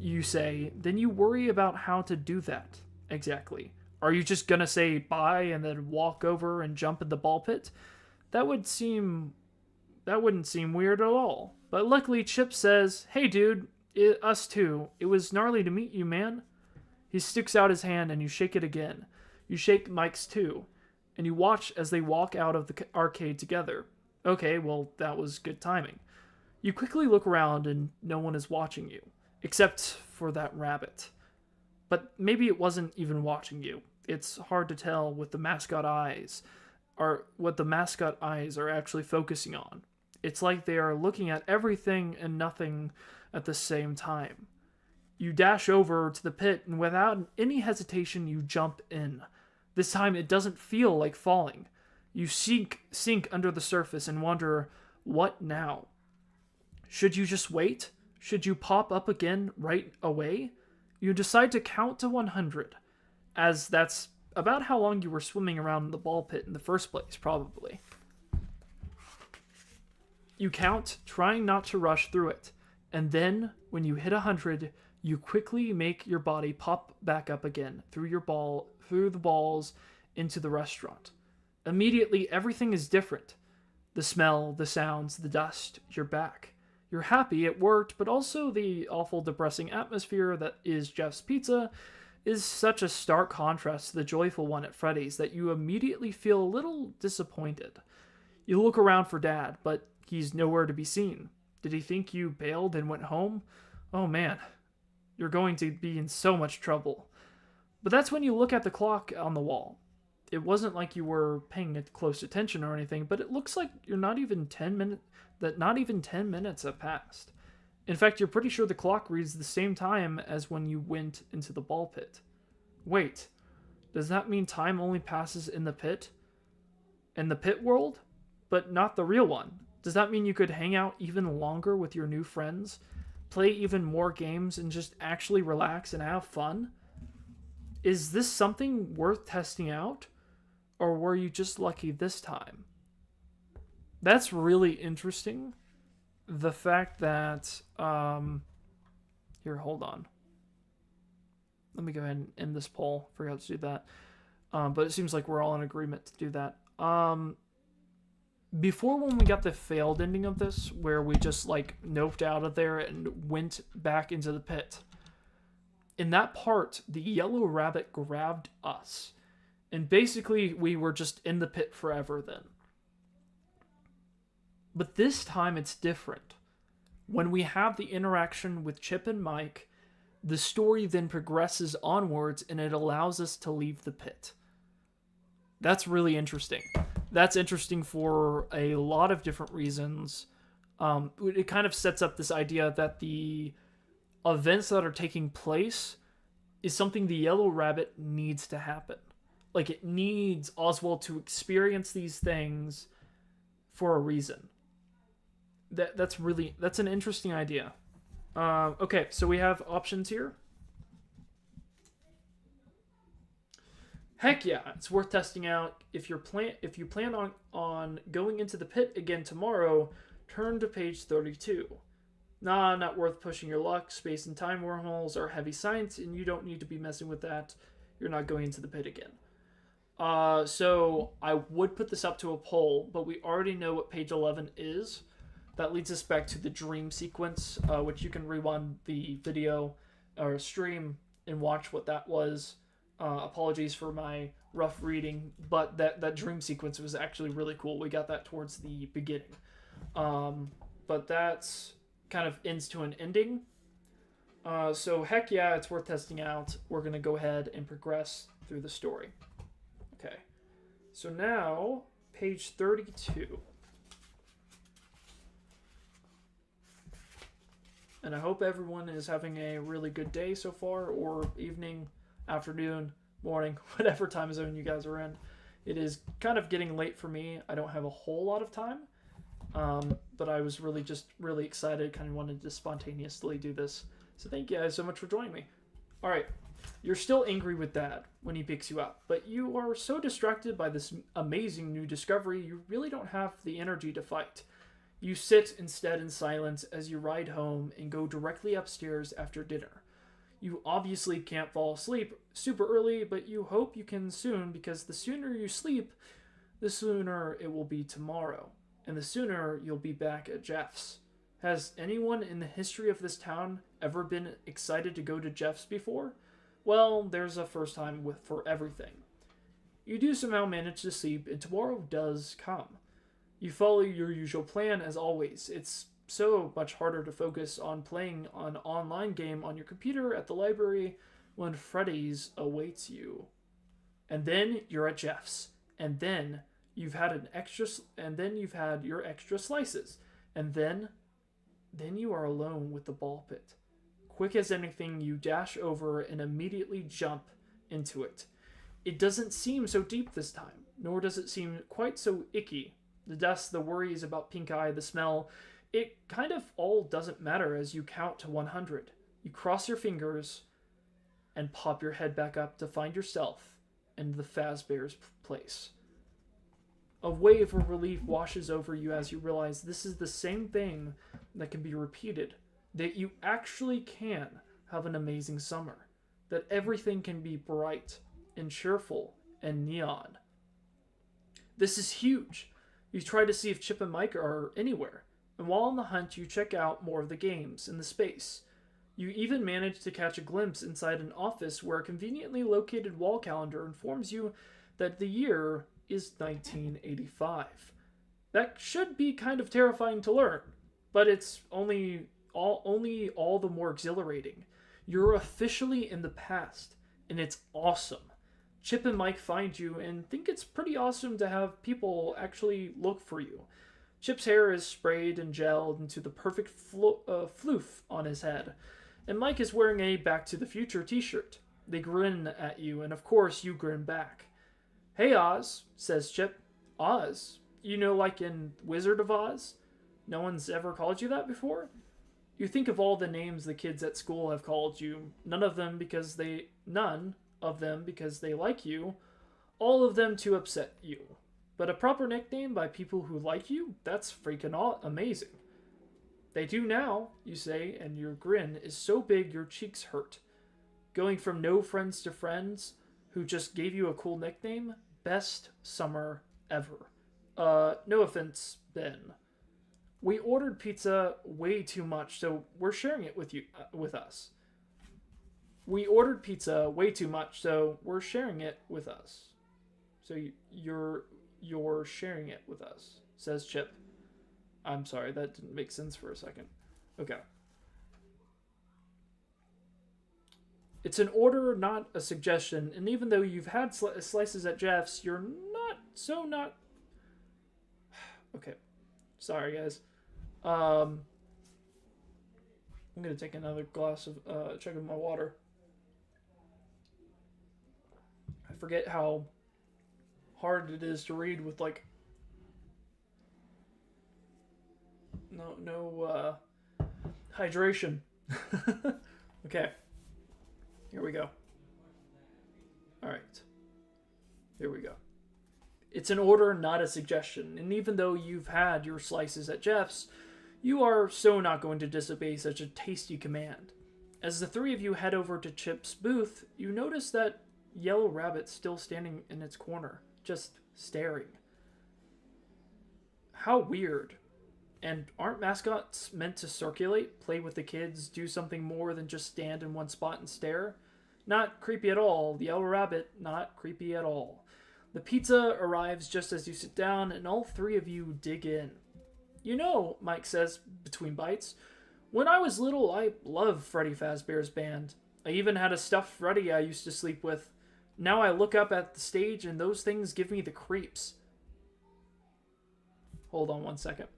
you say, then you worry about how to do that exactly. Are you just gonna say bye and then walk over and jump in the ball pit? That would seem that wouldn't seem weird at all. But luckily Chip says, "Hey dude, us too. It was gnarly to meet you, man." He sticks out his hand and you shake it again. You shake Mike's too, and you watch as they walk out of the arcade together. Okay, well, that was good timing. You quickly look around and no one is watching you, except for that rabbit. But maybe it wasn't even watching you. It's hard to tell with the mascot eyes, or what the mascot eyes are actually focusing on. It's like they are looking at everything and nothing at the same time. You dash over to the pit, and without any hesitation, you jump in. This time, it doesn't feel like falling. You sink under the surface and wonder, what now? Should you just wait? Should you pop up again right away? You decide to count to 100, as that's about how long you were swimming around the ball pit in the first place, probably. You count, trying not to rush through it, and then, when you hit 100, you quickly make your body pop back up again through the balls into the restaurant. Immediately, everything is different. The smell, the sounds, the dust, you're back. You're happy it worked, but also the awful depressing atmosphere that is Jeff's Pizza is such a stark contrast to the joyful one at Freddy's that you immediately feel a little disappointed. You look around for Dad, but he's nowhere to be seen. Did he think you bailed and went home? Oh man, you're going to be in so much trouble. But that's when you look at the clock on the wall. It wasn't like you were paying close attention or anything, but it looks like not even 10 minutes have passed. In fact, you're pretty sure the clock reads the same time as when you went into the ball pit. Wait, does that mean time only passes in the pit? In the pit world? But not the real one. Does that mean you could hang out even longer with your new friends? Play even more games and just actually relax and have fun? Is this something worth testing out? Or were you just lucky this time? That's really interesting. The fact that, here, hold on. Let me go ahead and end this poll. Forgot to do that. But it seems like we're all in agreement to do that. Before, when we got the failed ending of this, where we just like noped out of there and went back into the pit, in that part, the yellow rabbit grabbed us. And basically, we were just in the pit forever then. But this time, it's different. When we have the interaction with Chip and Mike, the story then progresses onwards and it allows us to leave the pit. That's really interesting. That's interesting for a lot of different reasons. It kind of sets up this idea that the events that are taking place is something the Yellow Rabbit needs to happen. Like, it needs Oswald to experience these things for a reason. That's an interesting idea. Okay, so we have options here. Heck yeah, it's worth testing out. If you plan on going into the pit again tomorrow, turn to page 32. Nah, not worth pushing your luck. Space and time wormholes are heavy science, and you don't need to be messing with that. You're not going into the pit again. So I would put this up to a poll, but we already know what page 11 is. That leads us back to the dream sequence, which you can rewind the video or stream and watch what that was. Apologies for my rough reading, but that dream sequence was actually really cool. We got that towards the beginning. But that's kind of ends to an ending. So heck yeah, it's worth testing out. We're going to go ahead and progress through the story. Okay. So now, page 32. And I hope everyone is having a really good day so far, or evening, afternoon, morning, whatever time zone you guys are in. It is kind of getting late for me. I don't have a whole lot of time, but I was really excited, kind of wanted to spontaneously do this. So thank you guys so much for joining me. All right, you're still angry with Dad when he picks you up, but you are so distracted by this amazing new discovery, you really don't have the energy to fight. You sit instead in silence as you ride home and go directly upstairs after dinner. You obviously can't fall asleep super early, but you hope you can soon because the sooner you sleep, the sooner it will be tomorrow, and the sooner you'll be back at Jeff's. Has anyone in the history of this town ever been excited to go to Jeff's before? Well, there's a first time for everything. You do somehow manage to sleep, and tomorrow does come. You follow your usual plan as always. It's so much harder to focus on playing an online game on your computer at the library when Freddy's awaits you. And then you're at Jeff's, and then you've had you've had your extra slices, and then you are alone with the ball pit. Quick as anything, you dash over and immediately jump into it. It doesn't seem so deep this time, nor does it seem quite so icky. The dust, the worries about pink eye, the smell, it kind of all doesn't matter as you count to 100. You cross your fingers and pop your head back up to find yourself in the Fazbear's place. A wave of relief washes over you as you realize this is the same thing that can be repeated. That you actually can have an amazing summer. That everything can be bright and cheerful and neon. This is huge. You try to see if Chip and Mike are anywhere, and while on the hunt you check out more of the games in the space. You even manage to catch a glimpse inside an office where a conveniently located wall calendar informs you that the year is 1985. That should be kind of terrifying to learn, but it's only all the more exhilarating. You're officially in the past, and it's awesome. Chip and Mike find you and think it's pretty awesome to have people actually look for you. Chip's hair is sprayed and gelled into the perfect floof on his head, and Mike is wearing a Back to the Future t-shirt. They grin at you, and of course you grin back. "Hey Oz," says Chip. "Oz? You know, like in Wizard of Oz? No one's ever called you that before?" You think of all the names the kids at school have called you, none of them because they like you, all of them to upset you. But a proper nickname by people who like you, that's freaking amazing. "They do now," you say, and your grin is so big your cheeks hurt. Going from no friends to friends who just gave you a cool nickname, best summer ever. No offense, Ben. We ordered pizza way too much, so we're sharing it with us. We ordered pizza way too much, so we're sharing it with us. So you're sharing it with us, says Chip. I'm sorry, that didn't make sense for a second. Okay. It's an order, not a suggestion, and even though you've had slices at Jeff's, you're not. Okay. Sorry, guys. I'm gonna take another glass of chug of my water. I forget how hard it is to read with like no hydration. Okay, here we go. All right, here we go. It's an order, not a suggestion, and even though you've had your slices at Jeff's, you are so not going to disobey such a tasty command. As the three of you head over to Chip's booth, you notice that yellow rabbit still standing in its corner, just staring. How weird. And aren't mascots meant to circulate, play with the kids, do something more than just stand in one spot and stare? Not creepy at all. The yellow rabbit, not creepy at all. The pizza arrives just as you sit down, and all three of you dig in. "You know," Mike says between bites, "when I was little, I loved Freddy Fazbear's Band. I even had a stuffed Freddy I used to sleep with. Now I look up at the stage, and those things give me the creeps." Hold on one second.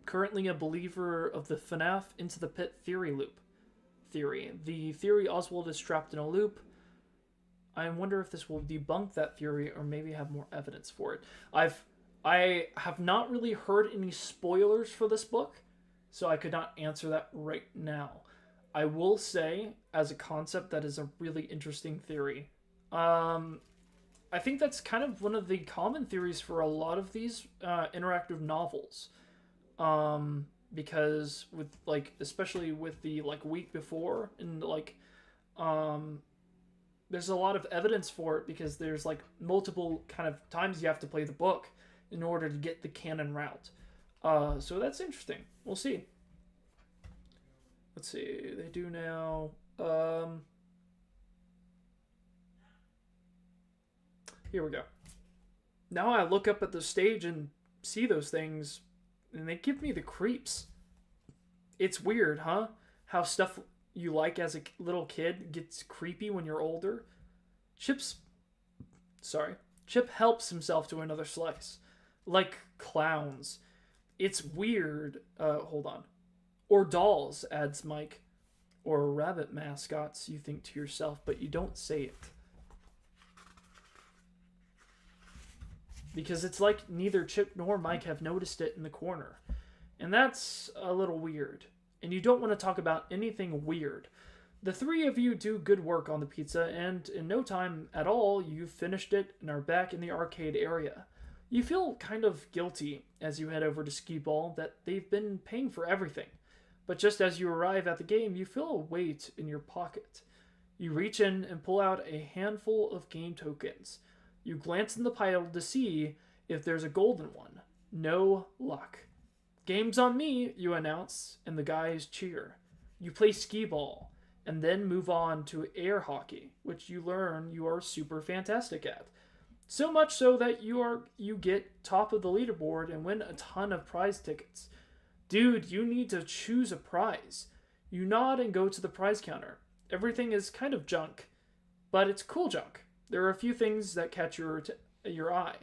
Currently a believer of the FNAF Into the Pit theory. The theory Oswald is trapped in a loop. I wonder if this will debunk that theory or maybe have more evidence for it. I have not really heard any spoilers for this book, so I could not answer that right now. I will say, as a concept, that is a really interesting theory. I think that's kind of one of the common theories for a lot of these interactive novels. because with like especially with the like week before and like um there's a lot of evidence for it because there's like multiple kind of times you have to play the book in order to get the canon route. So that's interesting. We'll see. Let's see. They do now. Here we go. Now I look up at the stage and see those things, and they give me the creeps. It's weird, huh? How stuff you like as a little kid gets creepy when you're older. Chip's sorry. Chip helps himself to another slice. Like clowns. It's weird. Hold on. Or dolls, adds Mike. Or rabbit mascots, you think to yourself, but you don't say it. Because it's like neither Chip nor Mike have noticed it in the corner. And that's a little weird. And you don't want to talk about anything weird. The three of you do good work on the pizza, and in no time at all, you've finished it and are back in the arcade area. You feel kind of guilty as you head over to Skee Ball that they've been paying for everything. But just as you arrive at the game, you feel a weight in your pocket. You reach in and pull out a handful of game tokens. You glance in the pile to see if there's a golden one. No luck. Game's on me, you announce, and the guys cheer. You play Skee Ball, and then move on to air hockey, which you learn you are super fantastic at. So much so that you get top of the leaderboard and win a ton of prize tickets. Dude, you need to choose a prize. You nod and go to the prize counter. Everything is kind of junk, but it's cool junk. There are a few things that catch your eye.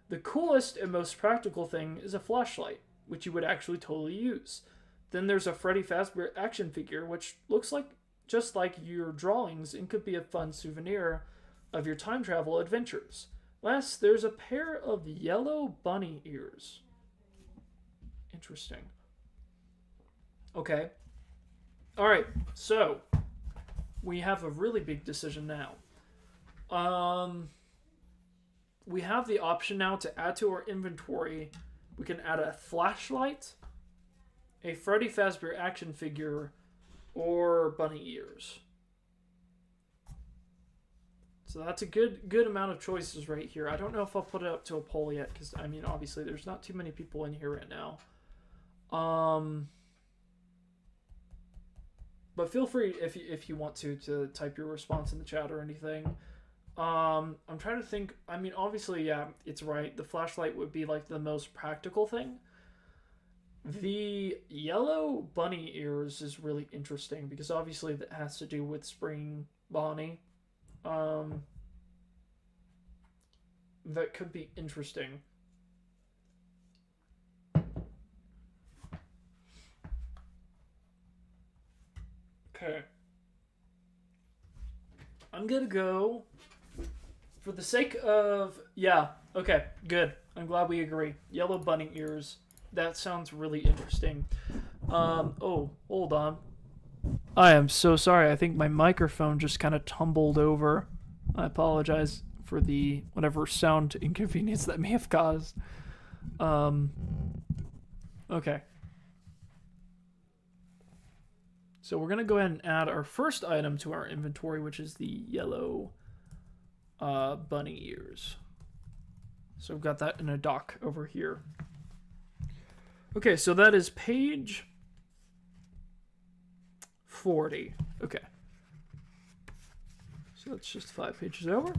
The coolest and most practical thing is a flashlight, which you would actually totally use. Then there's a Freddy Fazbear action figure, which looks like just like your drawings and could be a fun souvenir of your time travel adventures. Last, there's a pair of yellow bunny ears. Interesting. Okay. Alright, so we have a really big decision now. We have the option now to add to our inventory. We can add a flashlight, a Freddy Fazbear action figure, or bunny ears. So that's a good amount of choices right here. I don't know if I'll put it up to a poll yet, because, I mean, obviously there's not too many people in here right now. But feel free, if you want to type your response in the chat or anything. I'm trying to think. I mean, obviously, yeah, it's right. The flashlight would be like the most practical thing. The yellow bunny ears is really interesting because obviously that has to do with Spring Bonnie. That could be interesting. Okay. I'm gonna go for the sake of... Yeah, okay, good. I'm glad we agree. Yellow bunny ears. That sounds really interesting. Oh, hold on. I am so sorry. I think my microphone just kind of tumbled over. I apologize for the whatever sound inconvenience that may have caused. Okay. So we're going to go ahead and add our first item to our inventory, which is the yellow bunny ears. So we've got that in a dock over here. Okay, so that is page 40. Okay. So that's just 5 pages over.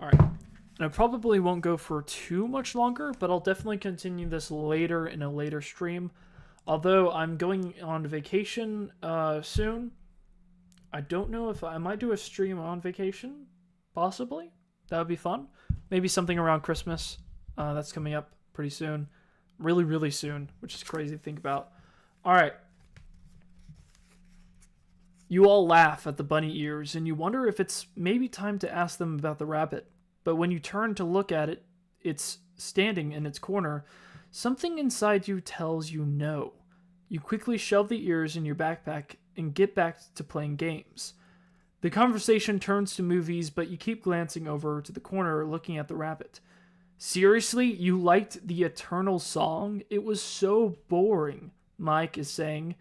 All right. And I probably won't go for too much longer, but I'll definitely continue this later in a later stream. Although I'm going on vacation soon. I don't know if I might do a stream on vacation. Possibly. That would be fun. Maybe something around Christmas. That's coming up pretty soon. Really, really soon, which is crazy to think about. All right. You all laugh at the bunny ears, and you wonder if it's maybe time to ask them about the rabbit. But when you turn to look at it, it's standing in its corner. Something inside you tells you no. You quickly shove the ears in your backpack and get back to playing games. The conversation turns to movies, but you keep glancing over to the corner looking at the rabbit. Seriously, you liked the Eternal song? It was so boring, Mike is saying.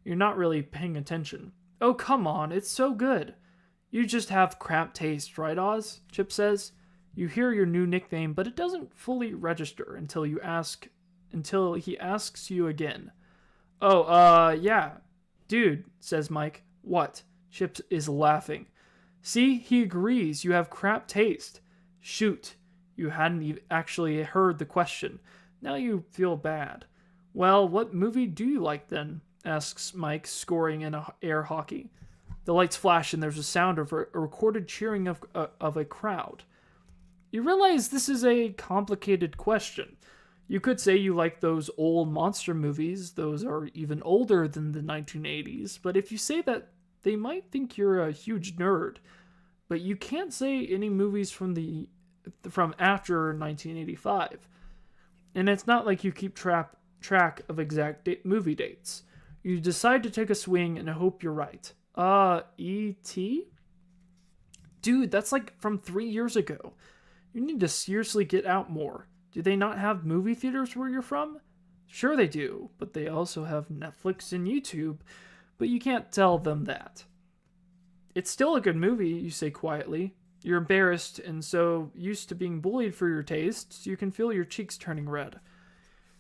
You're not really paying attention. Oh, come on, it's so good. You just have crap taste, right, Oz? Chip says. You hear your new nickname, but it doesn't fully register until he asks you again. Oh, yeah. Dude, says Mike. What? Chip is laughing. See, he agrees. You have crap taste. Shoot. You hadn't actually heard the question. Now you feel bad. Well, what movie do you like then? Asks Mike, scoring in air hockey. The lights flash and there's a sound of a recorded cheering of a crowd. You realize this is a complicated question. You could say you like those old monster movies. Those are even older than the 1980s. But if you say that, they might think you're a huge nerd. But you can't say any movies from after 1985. And it's not like you keep track of exact movie dates. You decide to take a swing and hope you're right. E.T.? Dude, that's like from 3 years ago. You need to seriously get out more. Do they not have movie theaters where you're from? Sure they do, but they also have Netflix and YouTube, but you can't tell them that. It's still a good movie, you say quietly. You're embarrassed and so used to being bullied for your tastes, you can feel your cheeks turning red.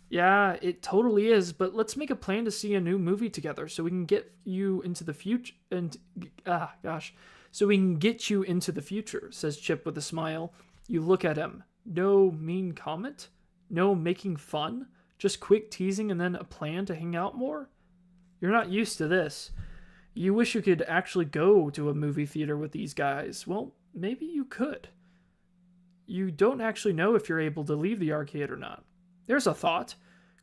Yeah, it totally is, but let's make a plan to see a new movie together so we can get you into the future so we can get you into the future, says Chip with a smile. You look at him. No mean comment? No making fun? Just quick teasing and then a plan to hang out more? You're not used to this. You wish you could actually go to a movie theater with these guys. Well, maybe you could. You don't actually know if you're able to leave the arcade or not. There's a thought.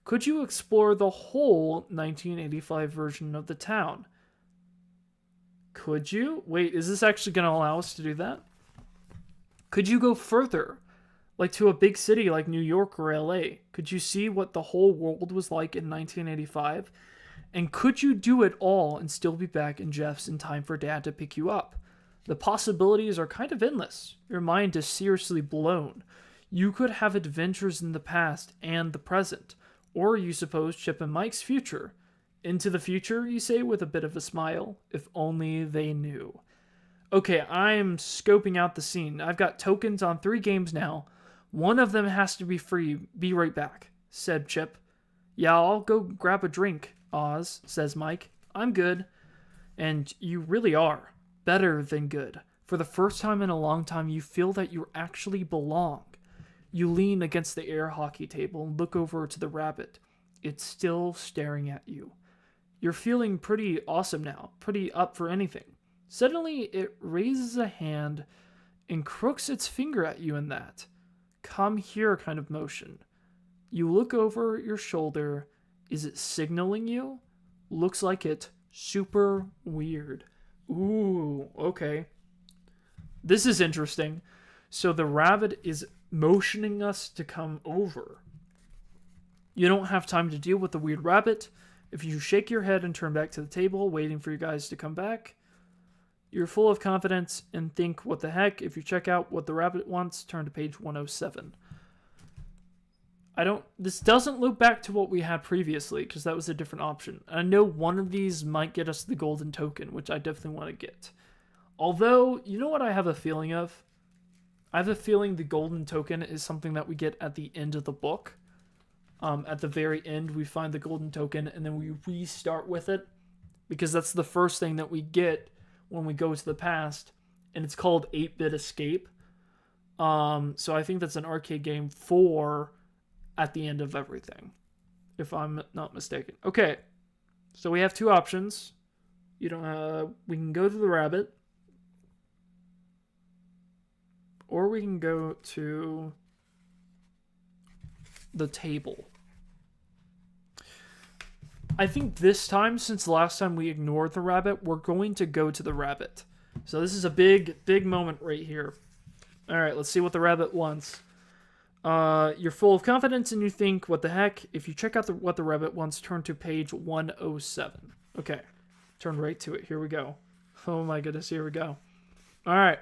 Could you explore the whole 1985 version of the town? Could you? Wait, is this actually going to allow us to do that? Could you go further? Like to a big city like New York or LA? Could you see what the whole world was like in 1985? And could you do it all and still be back in Jeff's in time for Dad to pick you up? The possibilities are kind of endless. Your mind is seriously blown. You could have adventures in the past and the present, or you suppose Chip and Mike's future. Into the future, you say with a bit of a smile. If only they knew. Okay, I'm scoping out the scene. I've got tokens on 3 games now. One of them has to be free. Be right back, said Chip. Yeah, I'll go grab a drink, Oz, says Mike. I'm good. And you really are. Better than good. For the first time in a long time, you feel that you actually belong. You lean against the air hockey table and look over to the rabbit. It's still staring at you. You're feeling pretty awesome now, pretty up for anything. Suddenly, it raises a hand and crooks its finger at you in that come here kind of motion. You look over your shoulder. Is it signaling you? Looks like it. Super weird. Ooh, okay. This is interesting. So the rabbit is motioning us to come over. You don't have time to deal with the weird rabbit. If you shake your head and turn back to the table, waiting for you guys to come back, you're full of confidence and think, what the heck? If you check out what the rabbit wants, turn to page 107. This doesn't loop back to what we had previously, because that was a different option. I know one of these might get us the golden token, which I definitely want to get. Although, you know what I have a feeling of? I have a feeling the golden token is something that we get at the end of the book. At the very end, we find the golden token, and then we restart with it, because that's the first thing that we get when we go to the past, and it's called 8-Bit Escape. So I think that's an arcade game for at the end of everything, if I'm not mistaken. Okay, so we have 2 options. We can go to the rabbit, or we can go to the table. I think this time, since the last time we ignored the rabbit, we're going to go to the rabbit. So this is a big, big moment right here. All right, let's see what the rabbit wants. You're full of confidence and you think, what the heck? If you check out what the rabbit wants, turn to page 107. Okay, turn right to it. Here we go. Oh my goodness, here we go. All right.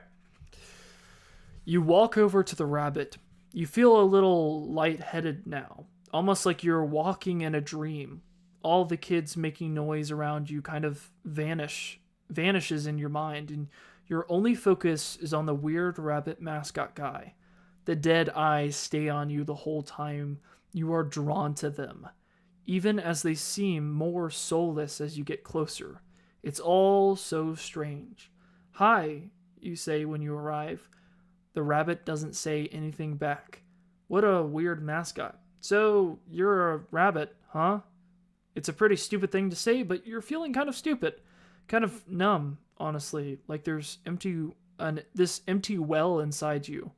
You walk over to the rabbit. You feel a little lightheaded now, almost like you're walking in a dream. All the kids making noise around you kind of vanishes in your mind, and your only focus is on the weird rabbit mascot guy. The dead eyes stay on you the whole time. You are drawn to them, even as they seem more soulless as you get closer. It's all so strange. Hi, you say when you arrive. The rabbit doesn't say anything back. What a weird mascot. So, you're a rabbit, huh? It's a pretty stupid thing to say, but you're feeling kind of stupid. Kind of numb, honestly. Like there's this empty well inside you.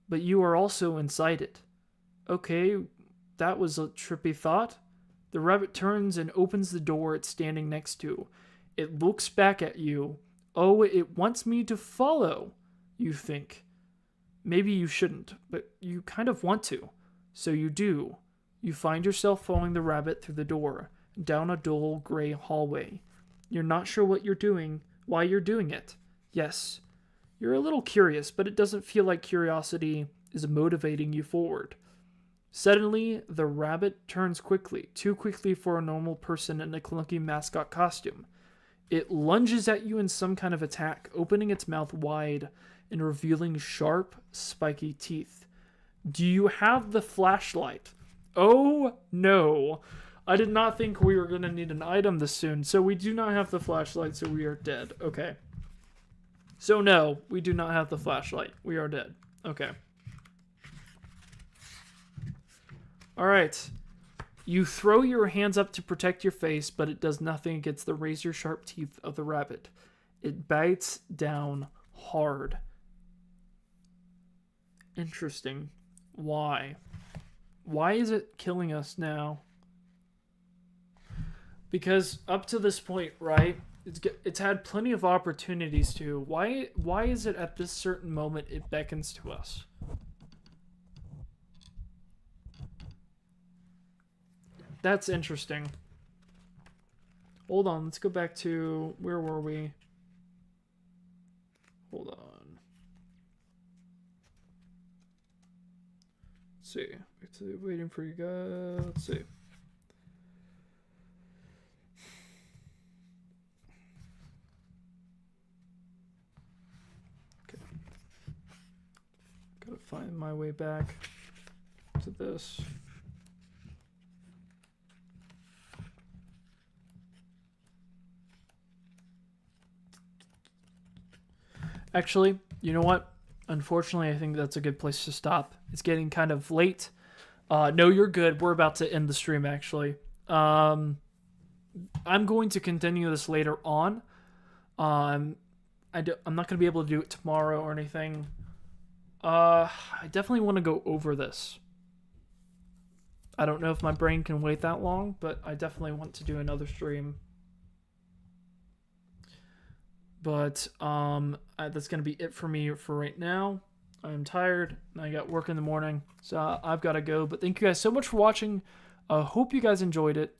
But you are also inside it. Okay, that was a trippy thought. The rabbit turns and opens the door it's standing next to. It looks back at you. Oh, it wants me to follow, you think. Maybe you shouldn't, but you kind of want to. So you do. You find yourself following the rabbit through the door, down a dull gray hallway. You're not sure what you're doing, why you're doing it. Yes, you're a little curious, but it doesn't feel like curiosity is motivating you forward. Suddenly, the rabbit turns quickly, too quickly for a normal person in a clunky mascot costume. It lunges at you in some kind of attack, opening its mouth wide and revealing sharp, spiky teeth. Do you have the flashlight? Oh, no. I did not think we were going to need an item this soon, so we do not have the flashlight, so we are dead. Okay. So no, we do not have the flashlight. We are dead. Okay. Alright. You throw your hands up to protect your face, but it does nothing against the razor-sharp teeth of the rabbit. It bites down hard. Interesting. Why? Why is it killing us now? Because up to this point, right, it's had plenty of opportunities to. Why is it at this certain moment it beckons to us? That's interesting. Hold on, let's go back to, where were we? Hold on. Let's see. Waiting for you guys. Let's see. Okay. Gotta find my way back to this. Actually, you know what? Unfortunately, I think that's a good place to stop. It's getting kind of late. No, you're good. We're about to end the stream, actually. I'm going to continue this later on. I'm not going to be able to do it tomorrow or anything. I definitely want to go over this. I don't know if my brain can wait that long, but I definitely want to do another stream. But that's going to be it for me for right now. I'm tired, and I got work in the morning, so I've got to go. But thank you guys so much for watching. I hope you guys enjoyed it,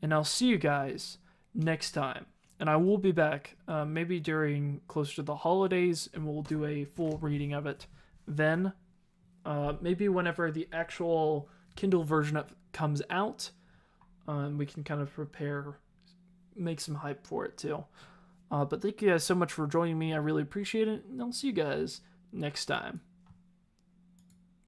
and I'll see you guys next time. And I will be back maybe during closer to the holidays, and we'll do a full reading of it then. Maybe whenever the actual Kindle version of it comes out, we can kind of prepare, make some hype for it too. But thank you guys so much for joining me. I really appreciate it, and I'll see you guys next time.